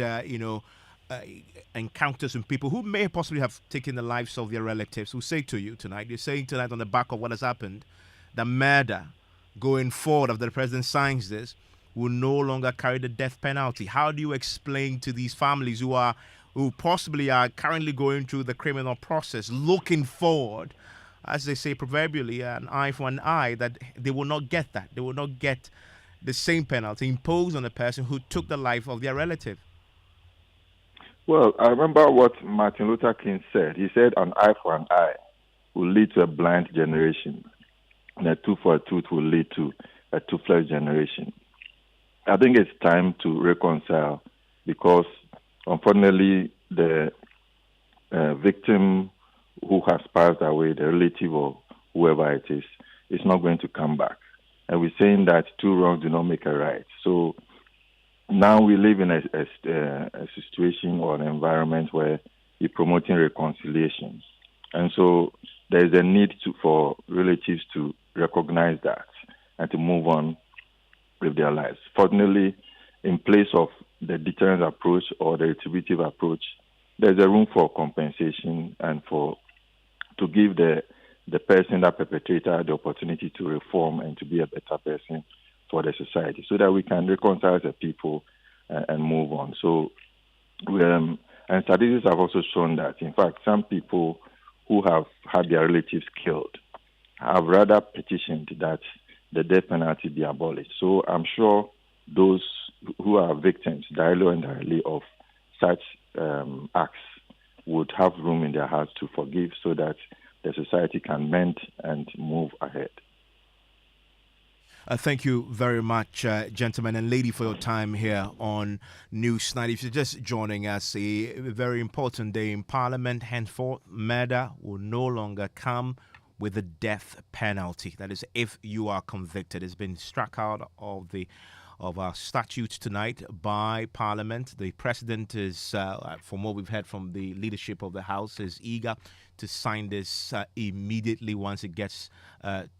encounters with people who may possibly have taken the lives of their relatives, who say to you tonight, you're saying tonight on the back of what has happened, the murder going forward after the president signs this will no longer carry the death penalty. How do you explain to these families who possibly are currently going through the criminal process, looking forward, as they say proverbially, an eye for an eye, that they will not get that? They will not get the same penalty imposed on a person who took the life of their relative. Well, I remember what Martin Luther King said. He said an eye for an eye will lead to a blind generation, and a tooth for a tooth will lead to a toothless generation. I think it's time to reconcile, because unfortunately the victim who has passed away, the relative or whoever it is not going to come back. And we're saying that two wrongs do not make a right. So now we live in a situation or an environment where you're promoting reconciliation. And so there's a need for relatives to recognize that and to move on with their lives. Fortunately, in place of the deterrent approach or the retributive approach, there's a room for compensation and to give the person, that perpetrator, the opportunity to reform and to be a better person for the society, so that we can reconcile as a people and move on. So, and statistics have also shown that, in fact, some people who have had their relatives killed have rather petitioned that the death penalty be abolished. So I'm sure those who are victims, directly or indirectly, of such acts would have room in their hearts to forgive, so that the society can mend and move ahead. Thank you very much, gentlemen and lady, for your time here on News Night. If you're just joining us, a very important day in Parliament. Henceforth, murder will no longer come with the death penalty. That is, if you are convicted. It's been struck out of our statutes tonight by Parliament. The President is, from what we've heard from the leadership of the House, is eager to sign this immediately once it gets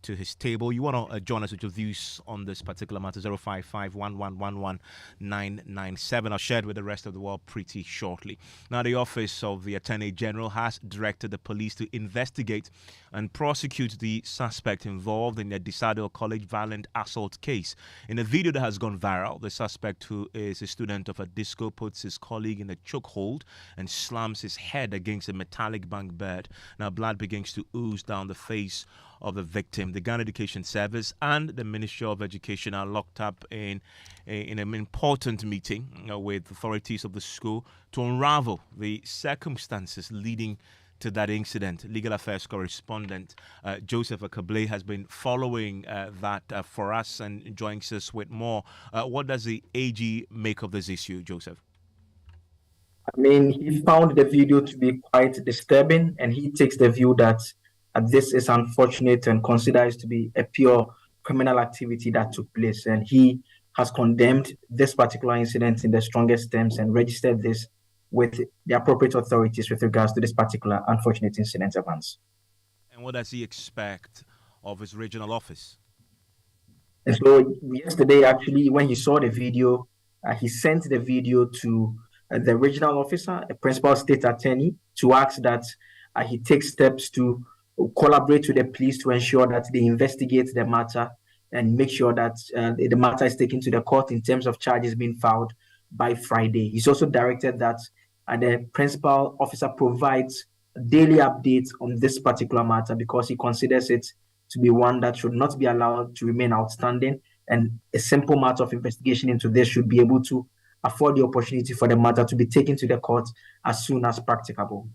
to his table. You want to join us with your views on this particular matter? 055-1111-997. I'll share it with the rest of the world pretty shortly. Now, the Office of the Attorney General has directed the police to investigate and prosecute the suspect involved in the Desado College violent assault case. In a video that has gone viral, the suspect, who is a student of a disco, puts his colleague in a chokehold and slams his head against a metallic bank bed. Now, blood begins to ooze down the face of the victim. The Ghana Education Service and the Ministry of Education are locked up in an important meeting with authorities of the school to unravel the circumstances leading to that incident. Legal Affairs correspondent Joseph Akable has been following that for us and joins us with more. What does the AG make of this issue, Joseph? I mean, he found the video to be quite disturbing, and he takes the view that this is unfortunate and considers to be a pure criminal activity that took place. And he has condemned this particular incident in the strongest terms and registered this with the appropriate authorities with regards to this particular unfortunate incident, Evans. And what does he expect of his regional office? And so yesterday, actually, when he saw the video, he sent the video to the regional officer, a principal state attorney, to ask that he takes steps to collaborate with the police to ensure that they investigate the matter and make sure that the matter is taken to the court in terms of charges being filed by Friday. He's also directed that the principal officer provides daily updates on this particular matter, because he considers it to be one that should not be allowed to remain outstanding, and a simple matter of investigation into this should be able to afford the opportunity for the matter to be taken to the court as soon as practicable.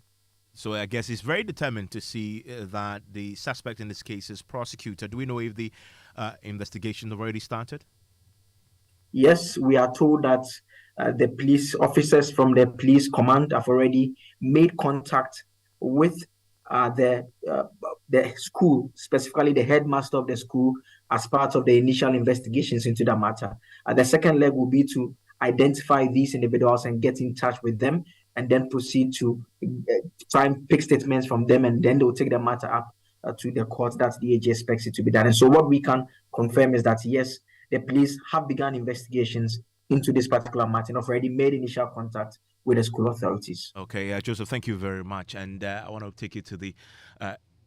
So I guess he's very determined to see that the suspect in this case is prosecuted. Do we know if the investigation have already started? Yes, we are told that the police officers from the police command have already made contact with the school, specifically the headmaster of the school, as part of the initial investigations into the matter. The second leg will be to identify these individuals and get in touch with them, and then proceed to try and pick statements from them, and then they will take the matter up to the court that the AG expects it to be done. And so what we can confirm is that, yes, the police have begun investigations into this particular matter and have already made initial contact with the school authorities. Okay, Joseph, thank you very much. And I want to take you to the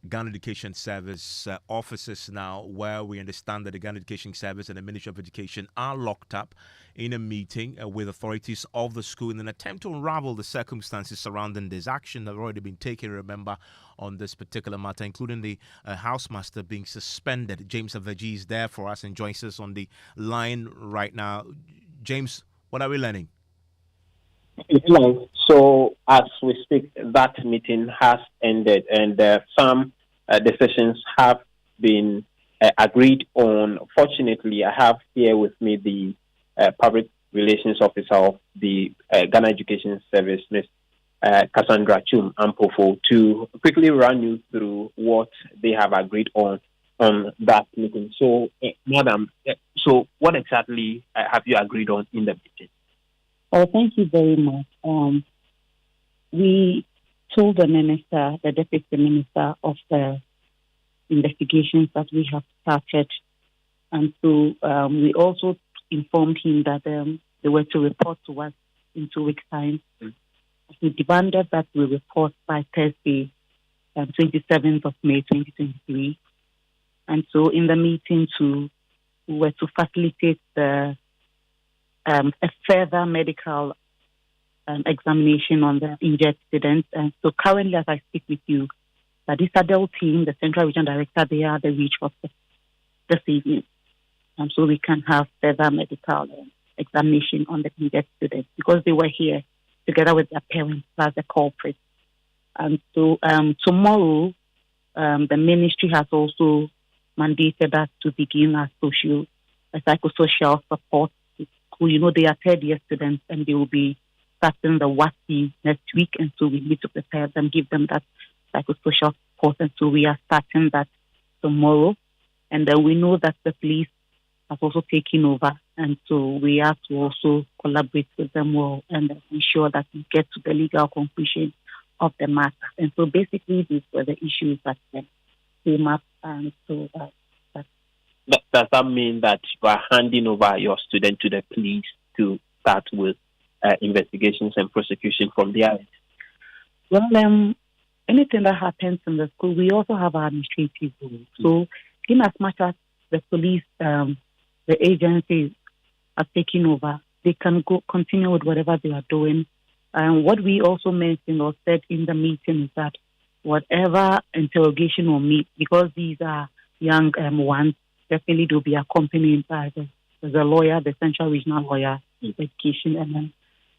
Ghana Education Service offices now, where we understand that the Ghana Education Service and the Ministry of Education are locked up in a meeting with authorities of the school in an attempt to unravel the circumstances surrounding this action that have already been taken, remember, on this particular matter, including the housemaster being suspended. James Aveji is there for us and joins us on the line right now. James, what are we learning? So, as we speak, that meeting has ended, and some decisions have been agreed on. Fortunately, I have here with me the public relations officer of the Ghana Education Service, Ms. Cassandra Chum Ampofo, to quickly run you through what they have agreed on that meeting. So, Madam, so what exactly have you agreed on in the meeting? Oh, thank you very much. We told the minister, the deputy minister, of the investigations that we have started. And so we also informed him that they were to report to us in 2 weeks' time. We demanded that we report by Thursday, 27th of May, 2023. And so in the meeting, we were to facilitate a further medical examination on the injured students. And so currently, as I speak with you, this adult team, the Central Region Director, they are the reach of this evening. So we can have further medical examination on the injured students because they were here together with their parents as the culprits. And so tomorrow, the ministry has also mandated us to begin our psychosocial support. You know, they are third-year students and they will be starting the WASI next week. And so we need to prepare them, give them that psychosocial support. And so we are starting that tomorrow. And then we know that the police have also taken over. And so we have to also collaborate with them well and ensure that we get to the legal conclusion of the matter. And so basically, these were the issues that came up. And so does that mean that you are handing over your student to the police to start with investigations and prosecution from their end? Well, anything that happens in the school, we also have our administrative rules. So, in as much as the police, the agencies are taking over, they can continue with whatever they are doing. And what we also mentioned or said in the meeting is that whatever interrogation will meet, because these are young ones, definitely they'll be accompanied by the lawyer, the central regional lawyer, education, and then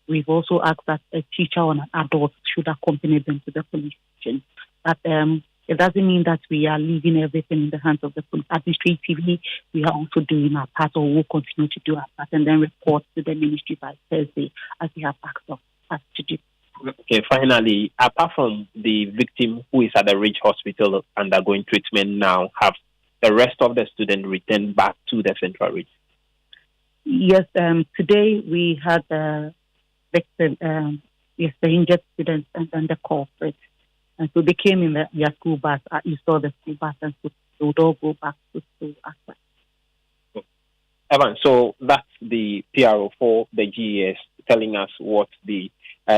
we've also asked that a teacher or an adult should accompany them to the police station. But it doesn't mean that we are leaving everything in the hands of the police. Administratively, we are also doing our part, or will continue to do our part, and then report to the ministry by Thursday, as we have asked us to do. Okay, finally, apart from the victim who is at the Ridge Hospital undergoing treatment now, have the rest of the students returned back to the Central Region? Yes, today we had the victim, the injured students and then the culprit. And so they came in their school bus. You saw the school bus, and so they would all go back to school after. Evan, so that's the PRO for the GES telling us what the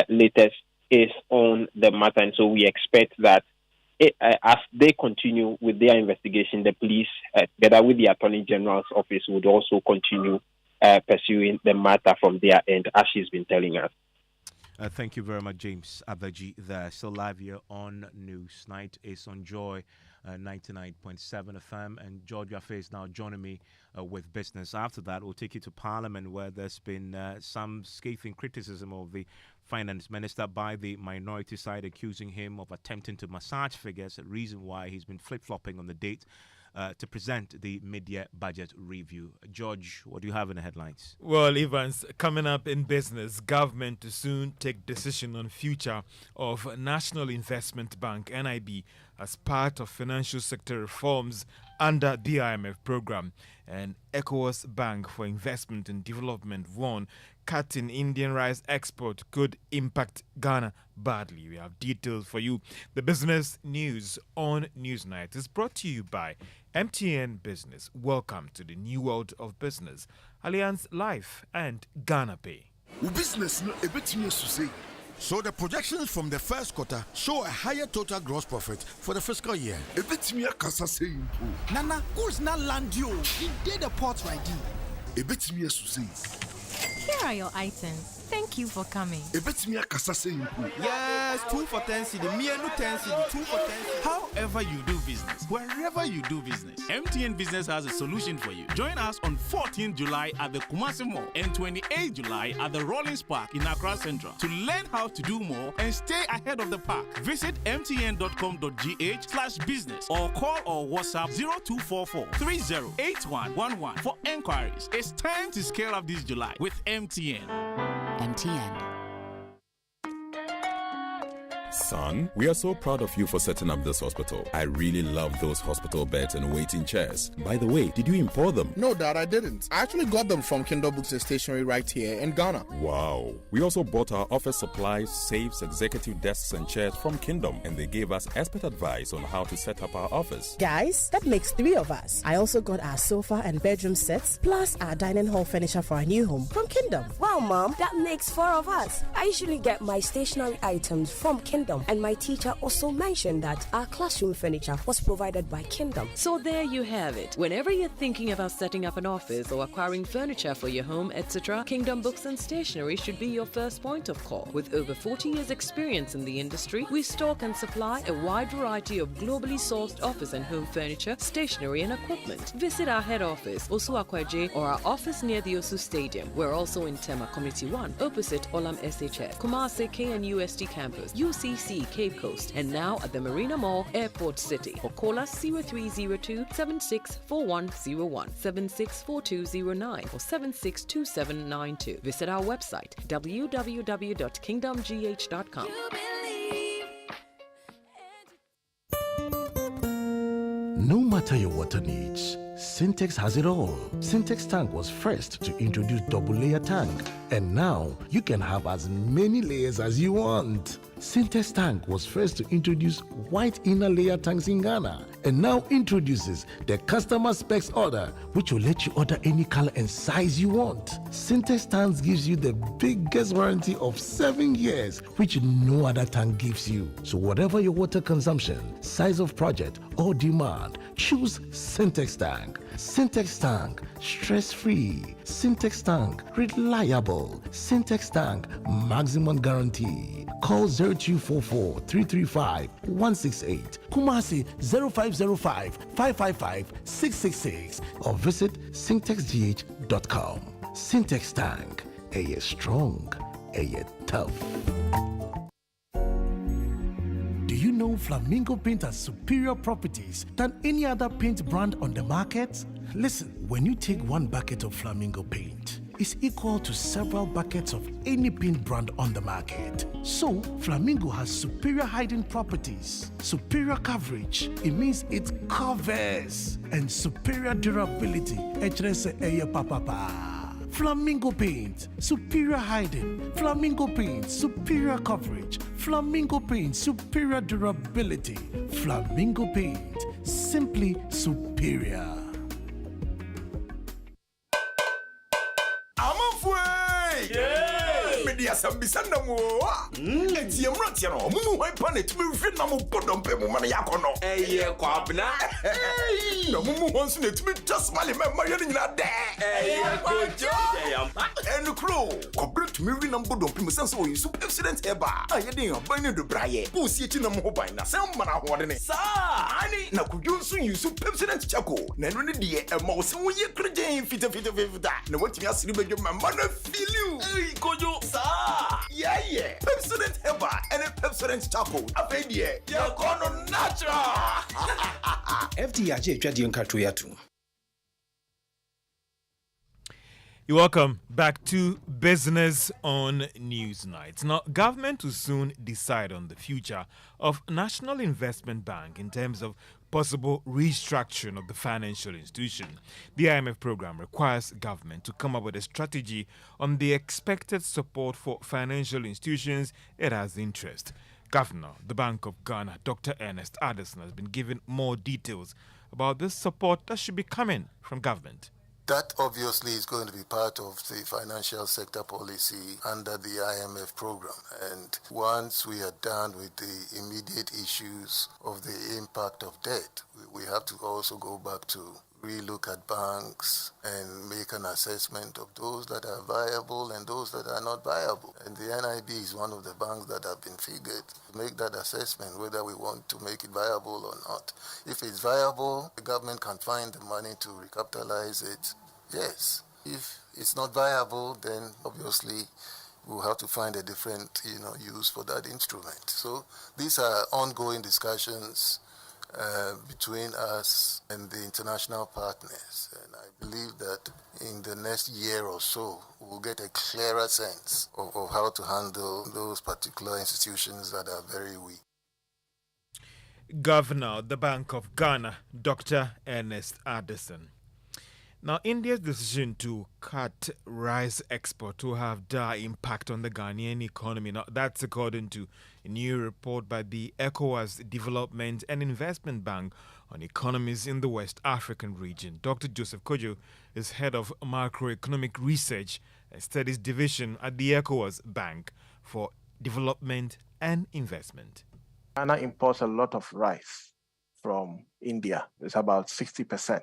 latest is on the matter. And so we expect that as they continue with their investigation, the police, together with the Attorney General's office, would also continue pursuing the matter from their end, as she's been telling us. Thank you very much, James Abaji. There, still live here on News Night is on Joy 99.7 FM, and George Yafe is now joining me with business. After that, we'll take you to Parliament, where there's been some scathing criticism of the finance minister by the minority side, accusing him of attempting to massage figures, a reason why he's been flip-flopping on the date. to present the mid-year budget review. George, what do you have in the headlines? Well, Evans, coming up in business, government to soon take decision on future of National Investment Bank, NIB, as part of financial sector reforms under the IMF program. And ECOWAS Bank for Investment and Development warned cutting Indian rice export could impact Ghana badly. We have details for you. The business news on Newsnight is brought to you by MTN Business. Welcome to the new world of business. Allianz Life and Ghana Pay. Business no a bit news to say. So the projections from the first quarter show a higher total gross profit for the fiscal year. A bit me a kasa saying, Nana, who's not land you? He did a port right here. A bit me a say. Here are your items. Thank you for coming. A bit me a kasa saying, yes, 2 for 10 cedi, me no 10 cedi, 2 for 10 cedi. However you do business, wherever you do business, MTN Business has a solution for you. Join us on 14th July at the Kumasi Mall and 28th July at the Rollins Park in Accra Central. To learn how to do more and stay ahead of the pack, visit mtn.com.gh/business or call or WhatsApp 0244 308111 for enquiries. It's time to scale up this July with MTN. MTN. Son, we are so proud of you for setting up this hospital. I really love those hospital beds and waiting chairs. By the way, did you import them? No, Dad, I didn't. I actually got them from Kindle Books and Stationery right here in Ghana. Wow. We also bought our office supplies, safes, executive desks and chairs from Kingdom, and they gave us expert advice on how to set up our office. Guys, that makes 3 of us. I also got our sofa and bedroom sets, plus our dining hall furniture for our new home from Kingdom. Wow, Mom, that makes 4 of us. I usually get my stationery items from Kingdom. And my teacher also mentioned that our classroom furniture was provided by Kingdom. So there you have it. Whenever you're thinking about setting up an office or acquiring furniture for your home, etc., Kingdom Books and Stationery should be your first point of call. With over 40 years experience in the industry, we stock and supply a wide variety of globally sourced office and home furniture, stationery and equipment. Visit our head office, Osu Akwaje, or our office near the Osu Stadium. We're also in Tema Community 1, opposite Olam SHS, Kumasi KNUST campus, UCC Cape Coast, and now at the Marina Mall, Airport City. Or call us 0302 764101, 764209, or 762792. Visit our website www.kingdomgh.com. No matter your water needs, Syntex has it all. Syntex tank was first to introduce double layer tank, and now you can have as many layers as you want. Syntex tank was first to introduce white inner layer tanks in Ghana, and now introduces the customer specs order, which will let you order any color and size you want. Syntex tanks gives you the biggest warranty of 7 years, which no other tank gives you. So whatever your water consumption, size of project, or demand, choose Syntex tank. Syntex tank, stress-free. Syntex tank, reliable. Syntex tank, maximum guarantee. Call 0244 335 168, Kumasi 0505 555 666, or visit syntexgh.com. Syntex tank, a strong, a tough. Do you know Flamingo paint has superior properties than any other paint brand on the market? Listen, when you take 1 bucket of Flamingo paint, it's equal to several buckets of any paint brand on the market. So, Flamingo has superior hiding properties, superior coverage, it means it covers, and superior durability. Flamingo paint, superior hiding. Flamingo paint, superior coverage. Flamingo paint, superior durability. Flamingo paint, simply superior. Media Sambisanda mo. Eti emrati no. Mumu hwan pa na tumi hwe na mo bodompe mo mana yakono. Eye kwabna. Na mumu hwan so na tumi tasmale me ma yene nyina de. Eye kojo. Enu kro. Kobre tumi hwe na bodompe mo sense o yi super accident eba. Ayede yan ban ne do braye. Bu si echi na mo ho ban na sem mana hoode ne. Sa ani na kudwo so yi super accident chako. Na eno ne de e ma wo se wo ye kregen fita. Na watimi asiri bedwo ma na feel you. Ey kojo. Yeah. Pepsodent Heba and a Pepsodent Charcoal. A baby, you're gonna natural. FTAJ Jadion Katuyatu. You're welcome back to Business on Newsnight. Now, government will soon decide on the future of National Investment Bank in terms of possible restructuring of the financial institution. The IMF program requires government to come up with a strategy on the expected support for financial institutions it has interest. Governor of the Bank of Ghana, Dr. Ernest Addison, has been given more details about this support that should be coming from government. That obviously is going to be part of the financial sector policy under the IMF program. And once we are done with the immediate issues of the impact of debt, we have to also go back to relook at banks and make an assessment of those that are viable and those that are not viable. And the NIB is one of the banks that have been figured to make that assessment whether we want to make it viable or not. If it's viable, the government can find the money to recapitalize it. Yes. If it's not viable, then obviously we'll have to find a different, use for that instrument. So these are ongoing discussions between us and the international partners. And I believe that in the next year or so, we'll get a clearer sense of how to handle those particular institutions that are very weak. Governor of the Bank of Ghana, Dr. Ernest Addison. Now, India's decision to cut rice export will have direct impact on the Ghanaian economy. Now, that's according to a new report by the ECOWAS Development and Investment Bank on economies in the West African region. Dr. Joseph Kojo is head of macroeconomic research and studies division at the ECOWAS Bank for Development and Investment. Ghana imports a lot of rice from India. It's about 60%.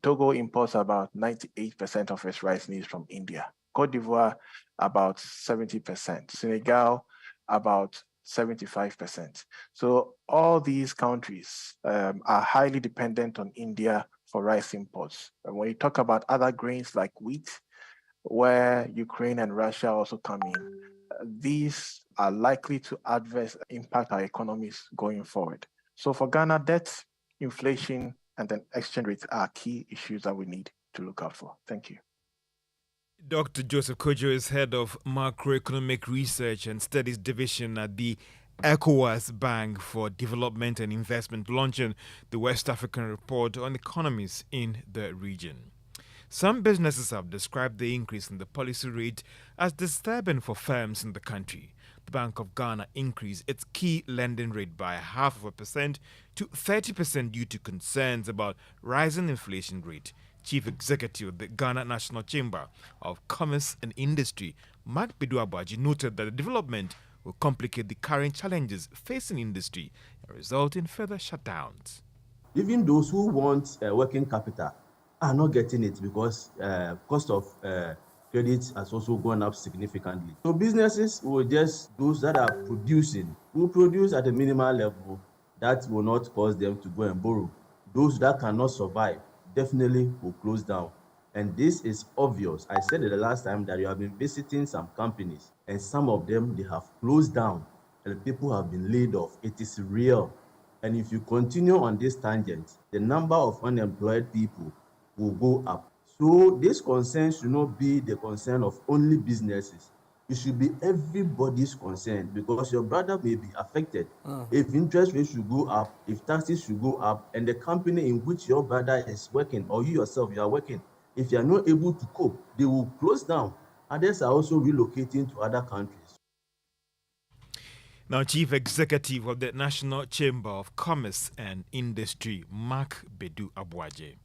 Togo imports about 98% of its rice needs from India. Cote d'Ivoire, about 70%. Senegal, about 75%. So all these countries are highly dependent on India for rice imports. And when you talk about other grains like wheat, where Ukraine and Russia also come in, these are likely to adversely impact our economies going forward. So for Ghana, debt, inflation, and then exchange rates are key issues that we need to look out for. Thank you. Dr. Joseph Kojo is head of macroeconomic research and studies division at the ECOWAS Bank for Development and Investment, launching the West African report on economies in the region. Some businesses have described the increase in the policy rate as disturbing for firms in the country. The Bank of Ghana increased its key lending rate by 0.5% to 30% due to concerns about rising inflation rate. Chief Executive of the Ghana National Chamber of Commerce and Industry, Mark Bedu Abaji, noted that the development will complicate the current challenges facing industry and result in further shutdowns. Even those who want working capital are not getting it because cost of credit has also gone up significantly. So businesses those that are producing, will produce at a minimal level that will not cause them to go and borrow. Those that cannot survive definitely will close down. And this is obvious. I said it the last time that you have been visiting some companies and some of them, they have closed down and people have been laid off. It is real. And if you continue on this tangent, the number of unemployed people will go up. So this concern should not be the concern of only businesses. It should be everybody's concern because your brother may be affected. If interest rates should go up, if taxes should go up, and the company in which your brother is working or you yourself, you are working, if you are not able to cope, they will close down. Others are also relocating to other countries. Now, Chief Executive of the National Chamber of Commerce and Industry, Mark Bedu Abuaje.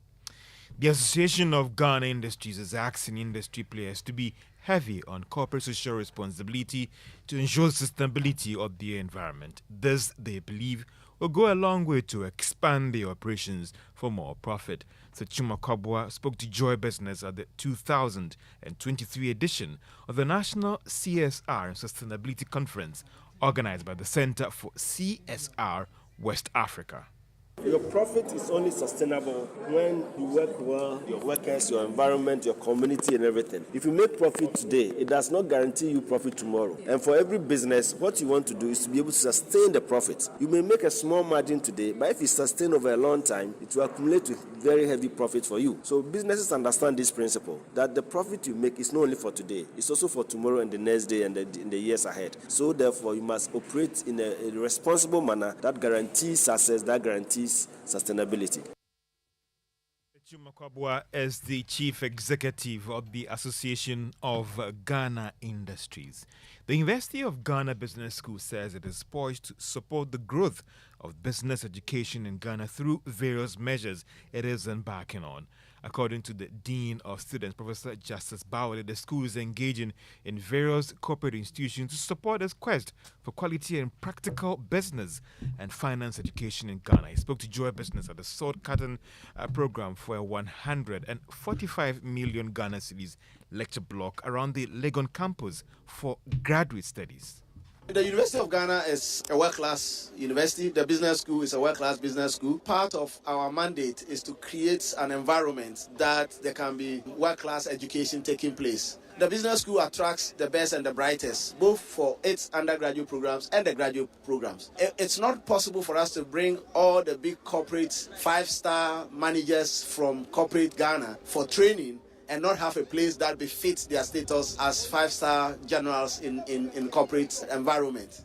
The Association of Ghana Industries is asking industry players to be heavy on corporate social responsibility to ensure sustainability of the environment. This, they believe, will go a long way to expand their operations for more profit. Sechuma Kabwa spoke to Joy Business at the 2023 edition of the National CSR and Sustainability Conference organized by the Center for CSR West Africa. Your profit is only sustainable when you work well, your workers, your environment, your community, and everything. If you make profit today, it does not guarantee you profit tomorrow. And for every business, what you want to do is to be able to sustain the profit. You may make a small margin today, but if you sustain over a long time, it will accumulate with very heavy profit for you. So businesses understand this principle, that the profit you make is not only for today, it's also for tomorrow and the next day and in the years ahead. So therefore, you must operate in a responsible manner that guarantees success, that guarantees sustainability. Chumakwabwa is the chief executive of the Association of Ghana Industries. The University of Ghana Business School says it is poised to support the growth of business education in Ghana through various measures it is embarking on. According to the Dean of Students, Professor Justice Bawale, the school is engaging in various corporate institutions to support its quest for quality and practical business and finance education in Ghana. He spoke to Joy Business at the Sword Curtain program for a 145 million Ghana cedis lecture block around the Legon campus for graduate studies. The University of Ghana is a world-class university. The business school is a world-class business school. Part of our mandate is to create an environment that there can be world-class education taking place. The business school attracts the best and the brightest, both for its undergraduate programs and the graduate programs. It's not possible for us to bring all the big corporate five-star managers from corporate Ghana for training and not have a place that befits their status as five-star generals in corporate environment.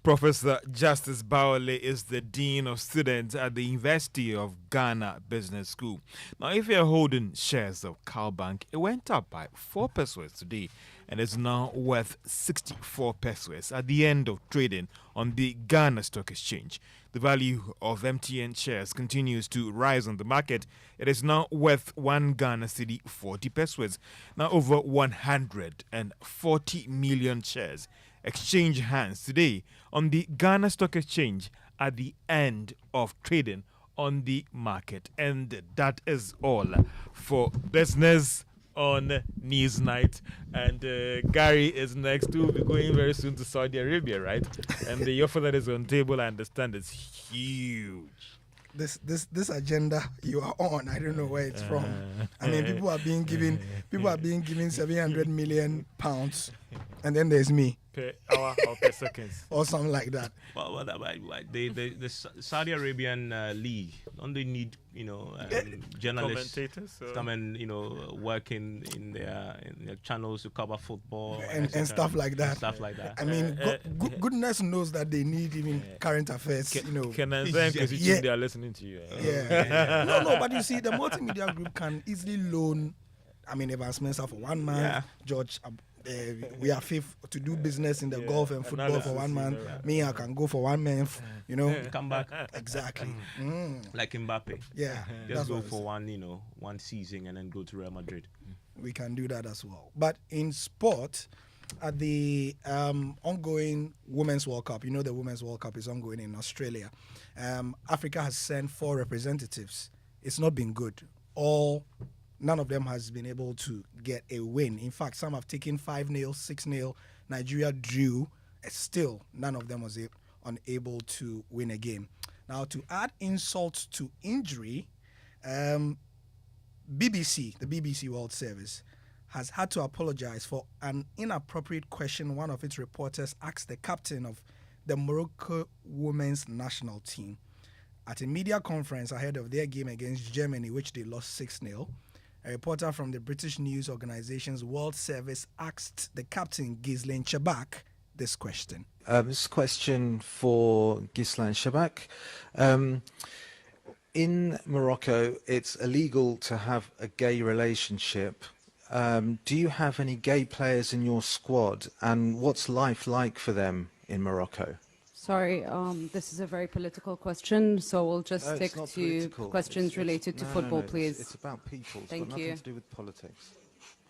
Professor Justice Bawale is the Dean of Students at the University of Ghana Business School. Now, if you're holding shares of Calbank, it went up by 4 pesos today and is now worth 64 pesos at the end of trading on the Ghana Stock Exchange. The value of MTN shares continues to rise on the market. It is now worth 1 Ghana cedi 40 pesos. Now over 140 million shares exchange hands today on the Ghana Stock Exchange at the end of trading on the market. And that is all for business on News Night. And Gary is next. We'll be going very soon to Saudi Arabia, right? And the offer that is on table, I understand, is huge. This agenda you are on, I don't know where it's from. I mean, people are being given 700 million pounds, and then there's me per hour or per seconds or something like that. Well, the Saudi Arabian league, don't they need journalists commentators come and work in their channels to cover football and stuff like that. I mean, goodness knows that they need even current affairs. Can I say because they are listening to you? Yeah. No, but you see, the multimedia group can easily loan. I mean, Evans Mensah for 1 month, George. We are fifth to do business in the golf and football for 1 month. Me, I can go for 1 month. Come back. Exactly. Like Mbappe. Yeah. Just go for one season and then go to Real Madrid. We can do that as well. But in sport, at the ongoing Women's World Cup, the Women's World Cup is ongoing in Australia. Africa has sent 4 representatives. It's not been good. None of them has been able to get a win. In fact, some have taken 5-0, 6-0. Nigeria drew. Still, none of them was unable to win a game. Now, to add insult to injury, the BBC World Service, has had to apologize for an inappropriate question one of its reporters asked the captain of the Morocco women's national team at a media conference ahead of their game against Germany, which they lost 6-0. A reporter from the British news organization's World Service asked the captain, Ghislaine Chabak, this question. This question for Ghislaine Chabak. In Morocco, it's illegal to have a gay relationship. Do you have any gay players in your squad, and what's life like for them in Morocco? Sorry, this is a very political question, so we'll just stick to questions related to football, please. It's about people. It's Thank got you. nothing to do with politics.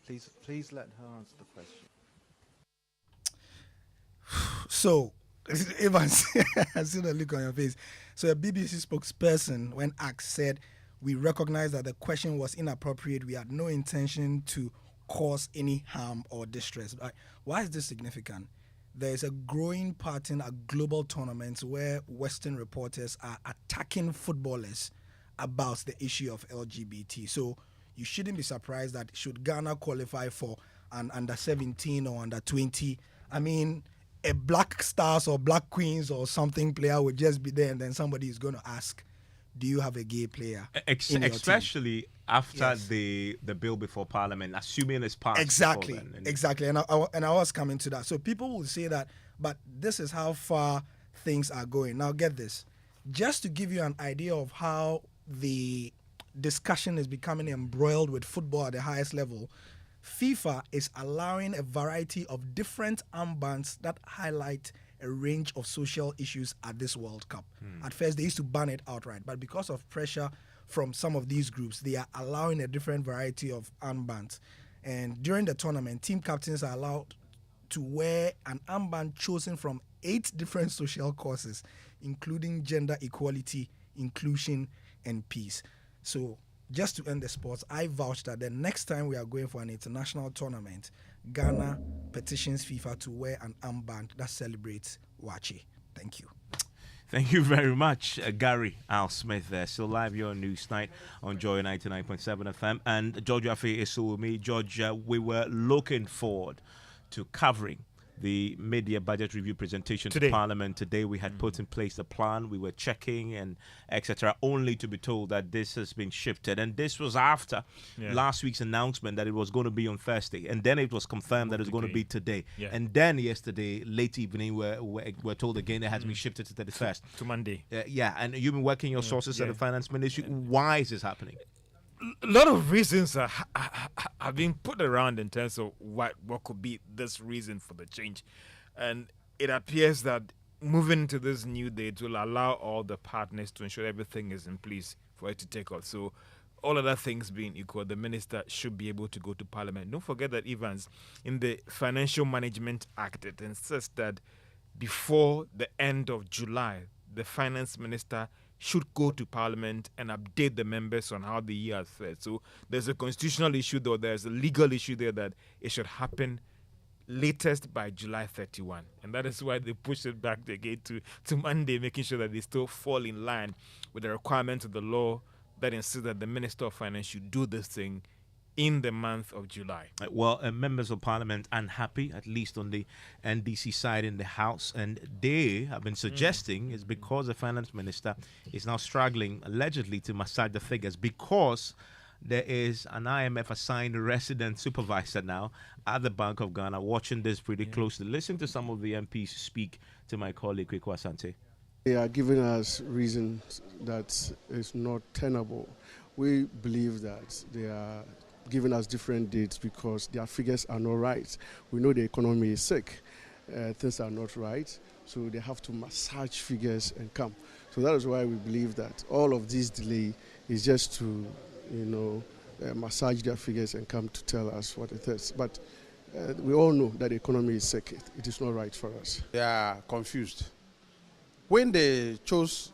Please let her answer the question. So, Evans, I see the look on your face. So a BBC spokesperson, when asked, said, "We recognize that the question was inappropriate. We had no intention to cause any harm or distress." Why is this significant? there's a growing pattern at global tournaments where Western reporters are attacking footballers about the issue of LGBT. So you shouldn't be surprised that should Ghana qualify for an under 17 or under 20, I mean, a Black Stars or Black Queens or something player would just be there, and then somebody is going to ask, do you have a gay player? Especially after the bill before Parliament, assuming it's passed. Exactly, exactly. And I was coming to that. So people will say that, but this is how far things are going. Now get this. Just to give you an idea of how the discussion is becoming embroiled with football at the highest level, FIFA is allowing a variety of different armbands that highlight a range of social issues at this World Cup. At first, they used to ban it outright, but because of pressure from some of these groups, they are allowing a different variety of armbands. And during the tournament, team captains are allowed to wear an armband chosen from 8 different social causes, including gender equality, inclusion, and peace. So just to end the sports, I vouch that the next time we are going for an international tournament, Ghana petitions FIFA to wear an armband that celebrates Wachi. Thank you. Thank you very much, Gary Al Smith there. Still live here on Newsnight on Joy 99.7 FM. And George Afe is still with me. George, we were looking forward to covering the mid-year budget review presentation to Parliament. Today we had put in place a plan. We were checking and etc. only to be told that this has been shifted. And this was after last week's announcement that it was going to be on Thursday. And then it was confirmed that it was going to be today. Yeah. And then yesterday, late evening, we're told again it has been shifted to the 31st. To Monday. And you've been working your sources at the Finance Ministry. Why is this happening? A lot of reasons have been put around in terms of what could be this reason for the change. And it appears that moving to this new date will allow all the partners to ensure everything is in place for it to take off. So all other things being equal, the minister should be able to go to Parliament. Don't forget that, Evans, in the Financial Management Act, it insists that before the end of July, the finance minister should go to Parliament and update the members on how the year has fared. So there's a constitutional issue, though there's a legal issue there that it should happen latest by July 31. And that is why they pushed it back again to Monday, making sure that they still fall in line with the requirements of the law that insists that the Minister of Finance should do this thing in the month of July. Well, members of Parliament unhappy, at least on the NDC side in the House, and they have been suggesting it's because the Finance Minister is now struggling, allegedly, to massage the figures because there is an IMF assigned resident supervisor now at the Bank of Ghana watching this pretty closely. Listen to some of the MPs speak to my colleague, Kweku Asante. They are giving us reasons that is not tenable. We believe that they are giving us different dates because their figures are not right. We know the economy is sick. Things are not right. So they have to massage figures and come. So that is why we believe that all of this delay is just to, massage their figures and come to tell us what it is. But we all know that the economy is sick. It is not right for us. They are confused. When they chose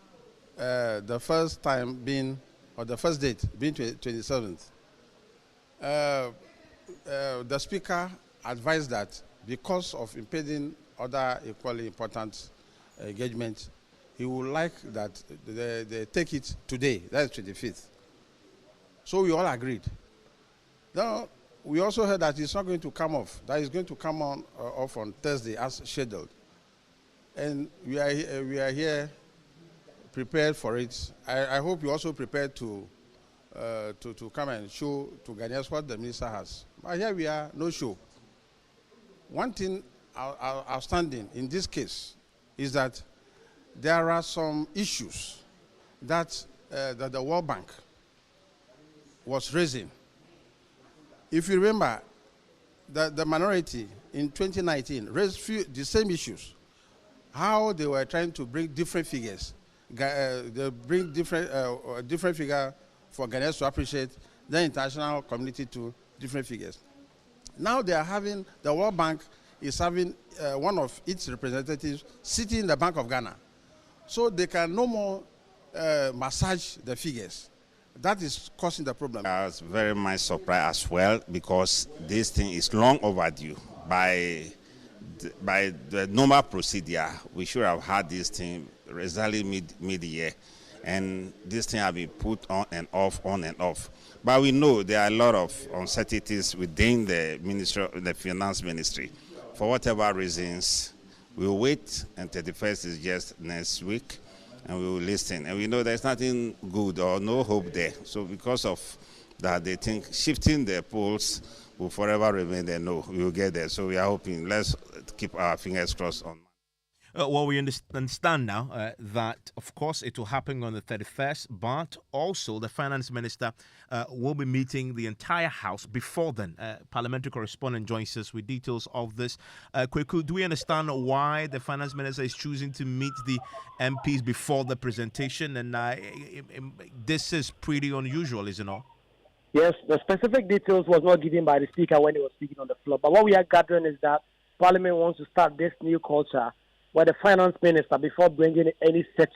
the first time being, or the first date being 27th, the Speaker advised that because of impeding other equally important engagements, he would like that they take it today, that's 25th. So we all agreed. Now, we also heard that it's not going to come off, that it's going to come off on Thursday as scheduled. And we are here prepared for it. I hope you also prepared to come and show to Ghanaians what the minister has. But here we are, no show. One thing outstanding in this case is that there are some issues that the World Bank was raising. If you remember, the minority in 2019 raised the same issues, how they were trying to bring different figures. They bring different figure for Ghanaians to appreciate the international community to different figures. Now they are having, the World Bank is having one of its representatives sitting in the Bank of Ghana. So they can no more massage the figures. That is causing the problem. I was very much surprised as well because this thing is long overdue by by the normal procedure, we should have had this thing exactly mid-year. And this thing has been put on and off. But we know there are a lot of uncertainties within the finance ministry. For whatever reasons, we'll wait, and 31st is just next week, and we will listen. And we know there's nothing good or no hope there. So because of that, they think shifting the polls will forever remain there. No, we will get there. So we are hoping. Let's keep our fingers crossed on. Well, we understand now that, of course, it will happen on the 31st, but also the finance minister will be meeting the entire House before then. Parliamentary correspondent joins us with details of this. Kweku, do we understand why the finance minister is choosing to meet the MPs before the presentation? And this is pretty unusual, is it not? Yes, the specific details was not given by the speaker when he was speaking on the floor. But what we are gathering is that Parliament wants to start this new culture where the finance minister, before bringing any such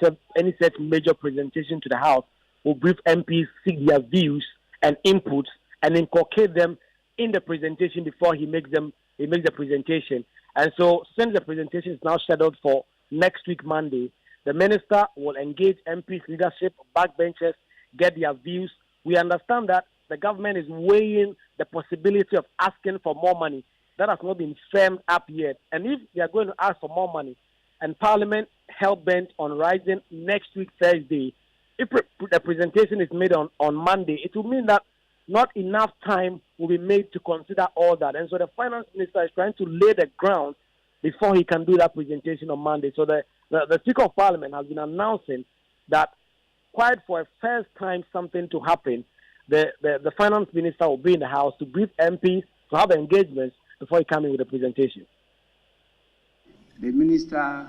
major presentation to the House, will brief MPs, seek their views and inputs, and inculcate them in the presentation before he makes the presentation. And so, since the presentation is now scheduled for next week, Monday, the minister will engage MPs, leadership, backbenchers, get their views. We understand that the government is weighing the possibility of asking for more money. That has not been firmed up yet. And if they are going to ask for more money, and Parliament hell-bent on rising next week, Thursday, if the presentation is made on Monday, it will mean that not enough time will be made to consider all that. And so the finance minister is trying to lay the ground before he can do that presentation on Monday. So the Speaker of Parliament has been announcing that quite for a first time something to happen, the finance minister will be in the House to brief MPs, to have engagements before he comes in with a presentation. The Minister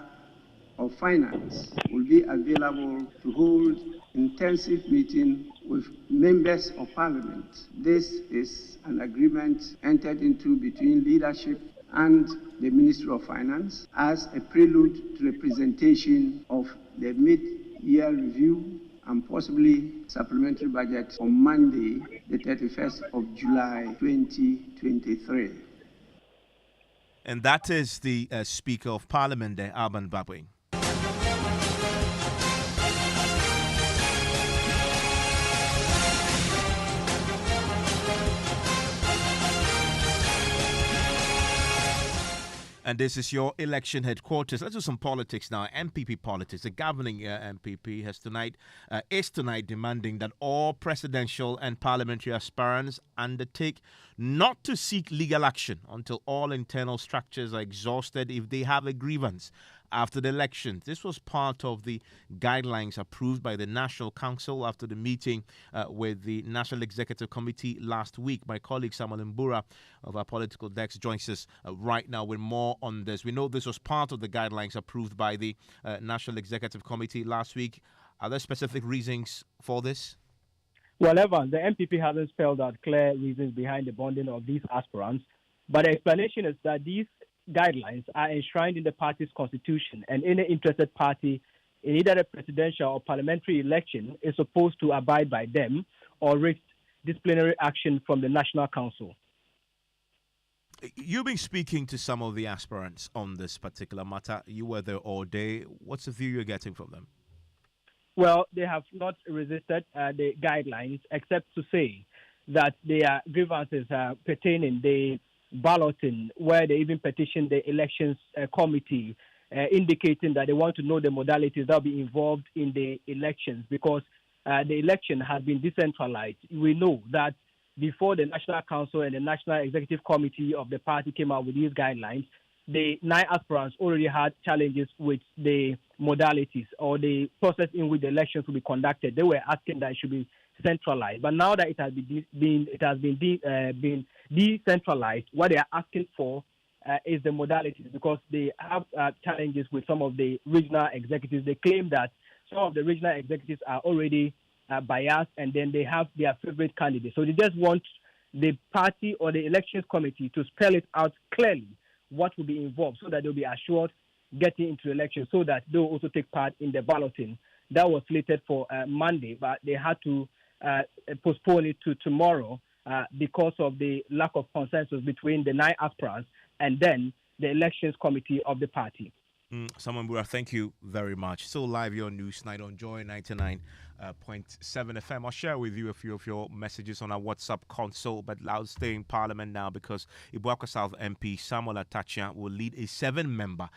of Finance will be available to hold intensive meeting with members of Parliament. This is an agreement entered into between leadership and the Ministry of Finance as a prelude to the presentation of the mid-year review and possibly supplementary budget on Monday, the 31st of July, 2023. And that is the Speaker of Parliament, Alban Babwing. And this is your election headquarters. Let's do some politics now. MPP politics. The governing MPP is tonight demanding that all presidential and parliamentary aspirants undertake not to seek legal action until all internal structures are exhausted if they have a grievance after the election. This was part of the guidelines approved by the National Council after the meeting with the National Executive Committee last week. My colleague Samuel Mbura of our political desk joins us right now with more on this. We know this was part of the guidelines approved by the National Executive Committee last week. Are there specific reasons for this? Well, Evan, the MPP hasn't spelled out clear reasons behind the bonding of these aspirants, but the explanation is that these guidelines are enshrined in the party's constitution, and any interested party in either a presidential or parliamentary election is supposed to abide by them or risk disciplinary action from the National Council. You've been speaking to some of the aspirants on this particular matter. You were there all day. What's the view you're getting from them? Well, they have not resisted the guidelines, except to say that their grievances are pertaining the balloting, where they even petitioned the elections committee, indicating that they want to know the modalities that will be involved in the elections, because the election has been decentralized. We know that before the National Council and the National Executive Committee of the party came out with these guidelines, the 9 aspirants already had challenges with the modalities or the process in which the elections will be conducted. They were asking that it should be centralized, but now that it has been decentralized, what they are asking for is the modalities, because they have challenges with some of the regional executives. They claim that some of the regional executives are already biased, and then they have their favorite candidates. So they just want the party or the elections committee to spell it out clearly what will be involved, so that they'll be assured getting into the election, so that they'll also take part in the balloting. That was slated for Monday, but they had to postpone it to tomorrow because of the lack of consensus between the 9 aspirants and then the elections committee of the party. Samuel Bura, thank you very much. Still live here on Newsnight on Joy 99.7 FM. I'll share with you a few of your messages on our WhatsApp console, but I'll stay in Parliament now because Ibuaka South MP Samuel Atachia will lead a 7-member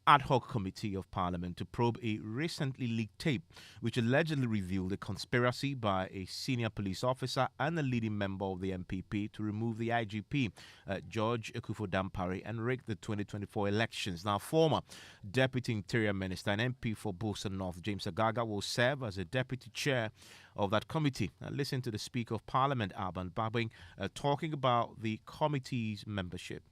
ad hoc committee of Parliament to probe a recently leaked tape which allegedly revealed a conspiracy by a senior police officer and a leading member of the MPP to remove the IGP, George Ekuffo-Dampare, and rig the 2024 elections. Now, former Deputy Interior Minister and MP for Bosa North, James Agaga, will serve as a deputy chair of that committee. Now, listen to the Speaker of Parliament, Alban Babing, talking about the committee's membership.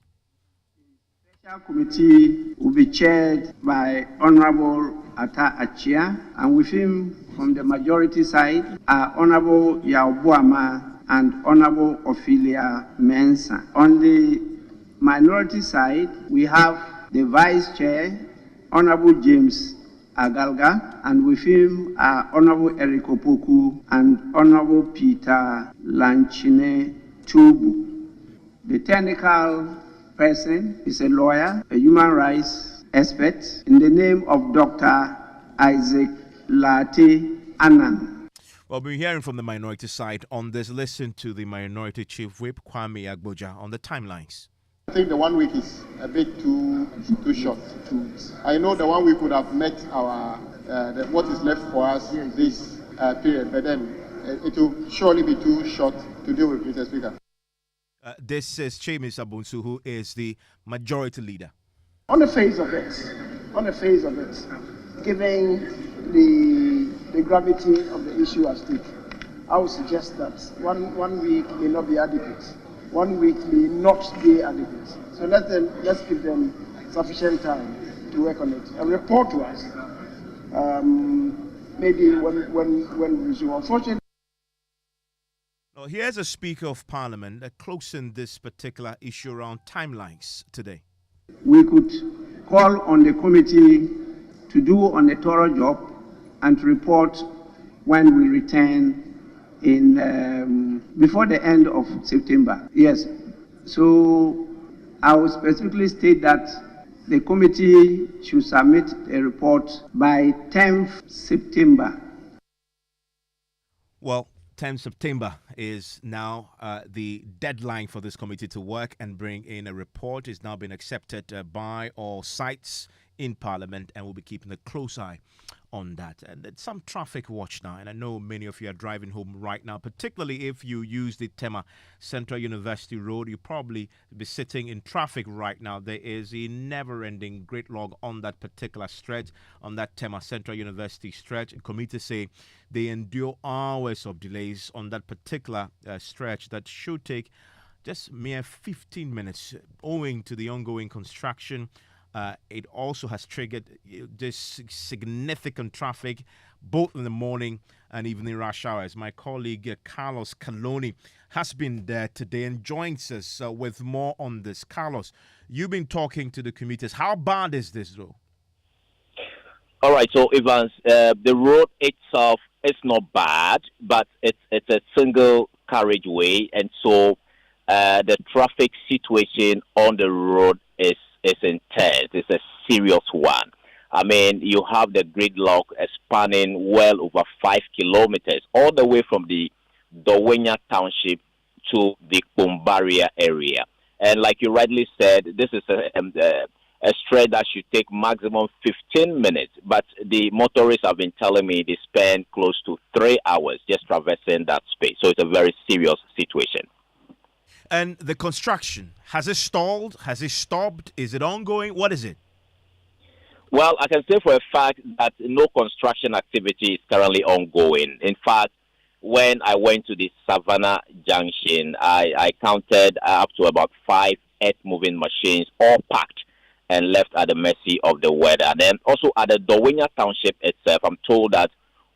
The committee will be chaired by Honorable Ata Achia, and with him from the majority side are Honorable Yaobuama and Honorable Ophelia Mensah. On the minority side, we have the vice chair, Honorable James Agalga, and with him are Honorable Eric Opoku and Honorable Peter Lanchine Tubu. The technical person is a lawyer, a human rights expert, in the name of Dr. Isaac Late Annan. Well, we're hearing from the minority side on this. Listen to the minority chief whip, Kwame Agboja, on the timelines. I think the 1 week is a bit too short. I know the 1 week would have met our what is left for us this period, but then it will surely be too short to deal with, Mr. Speaker. This is Chemis Abunsu, who is the majority leader. On the face of it, given the gravity of the issue at stake, I would suggest that one week may not be adequate. 1 week may not be adequate. So let's give them sufficient time to work on it and report to us. Maybe when we resume. Unfortunately. Well, here's a Speaker of Parliament closing this particular issue around timelines today. We could call on the committee to do on a thorough job and to report when we return in before the end of September. Yes. So I will specifically state that the committee should submit a report by 10th September. Well, 10th September is now the deadline for this committee to work and bring in a report. It's now been accepted by all sides in Parliament, and we'll be keeping a close eye on that. And it's some traffic watch now, and I know many of you are driving home right now, particularly if you use the Tema Central University Road. You probably be sitting in traffic right now. There is a never-ending gridlock on that particular stretch, on that Tema Central University stretch. And committees say they endure hours of delays on that particular stretch that should take just mere 15 minutes owing to the ongoing construction. It also has triggered this significant traffic both in the morning and evening rush hours. My colleague Carlos Caloni has been there today and joins us with more on this. Carlos, you've been talking to the commuters. How bad is this, though? All right, so Evans, the road itself is not bad, but it's a single carriageway, and so the traffic situation on the road is intense. It's a serious one. I mean, you have the gridlock spanning well over 5 kilometers, all the way from the Dowenya Township to the Kumbaria area. And like you rightly said, this is a stretch that should take maximum 15 minutes. But the motorists have been telling me they spend close to 3 hours just traversing that space. So it's a very serious situation. And the construction, has it stalled? Has it stopped? Is it ongoing? What is it? Well, I can say for a fact that no construction activity is currently ongoing. In fact, when I went to the Savannah Junction, I counted up to about 5 earth-moving machines, all packed and left at the mercy of the weather. And then also at the Dowenya Township itself, I'm told that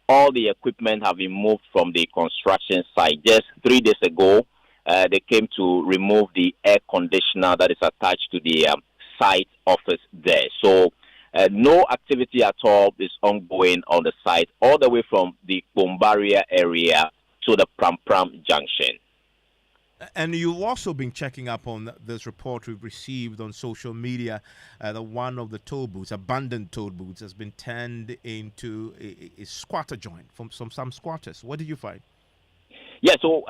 all the equipment have been moved from the construction site. Just 3 days ago, they came to remove the air conditioner that is attached to the site office there. So no activity at all is ongoing on the site, all the way from the Kumbaria area to the Pram Junction. And you've also been checking up on this report we've received on social media that one of the toll booths, abandoned toll booths, has been turned into a squatter joint from some squatters. What did you find? Yeah, so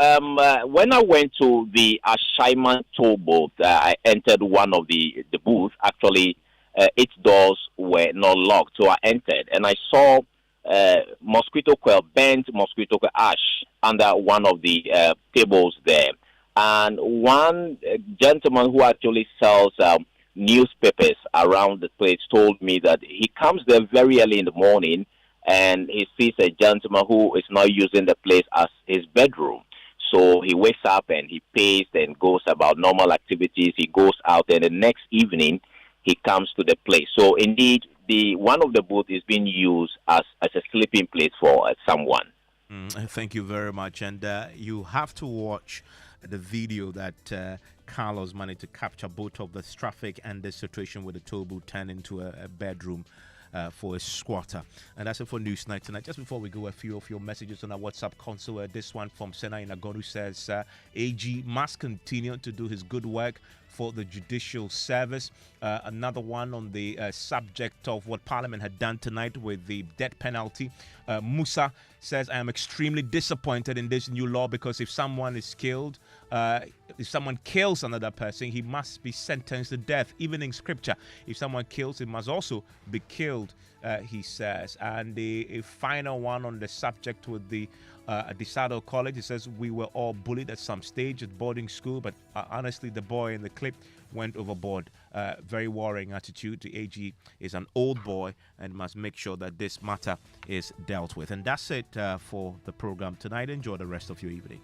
when I went to the Ashaiman toll booth, I entered one of the booths. Actually, its doors were not locked, so I entered and I saw mosquito coil, burnt mosquito coil ash under one of the tables there. And one gentleman who actually sells newspapers around the place told me that he comes there very early in the morning and he sees a gentleman who is now using the place as his bedroom. So he wakes up and he pays and goes about normal activities. He goes out, and the next evening he comes to the place. So indeed, one of the booths is being used as a sleeping place for someone. Thank you very much. And you have to watch the video that Carlos managed to capture, both of the traffic and the situation with the toll booth turned into a bedroom for a squatter. And that's it for News Night tonight. Just before we go, a few of your messages on our WhatsApp console. This one from Sena Inagoru says, AG must continue to do his good work for the judicial service. Another one on the subject of what Parliament had done tonight with the death penalty. Musa says, I am extremely disappointed in this new law because if someone is killed, if someone kills another person, he must be sentenced to death. Even in scripture, if someone kills, he must also be killed, he says. And a final one on the subject with the Disado College. It says, we were all bullied at some stage at boarding school, but honestly, the boy in the clip went overboard. Very worrying attitude. The AG is an old boy and must make sure that this matter is dealt with. And that's it for the program tonight. Enjoy the rest of your evening.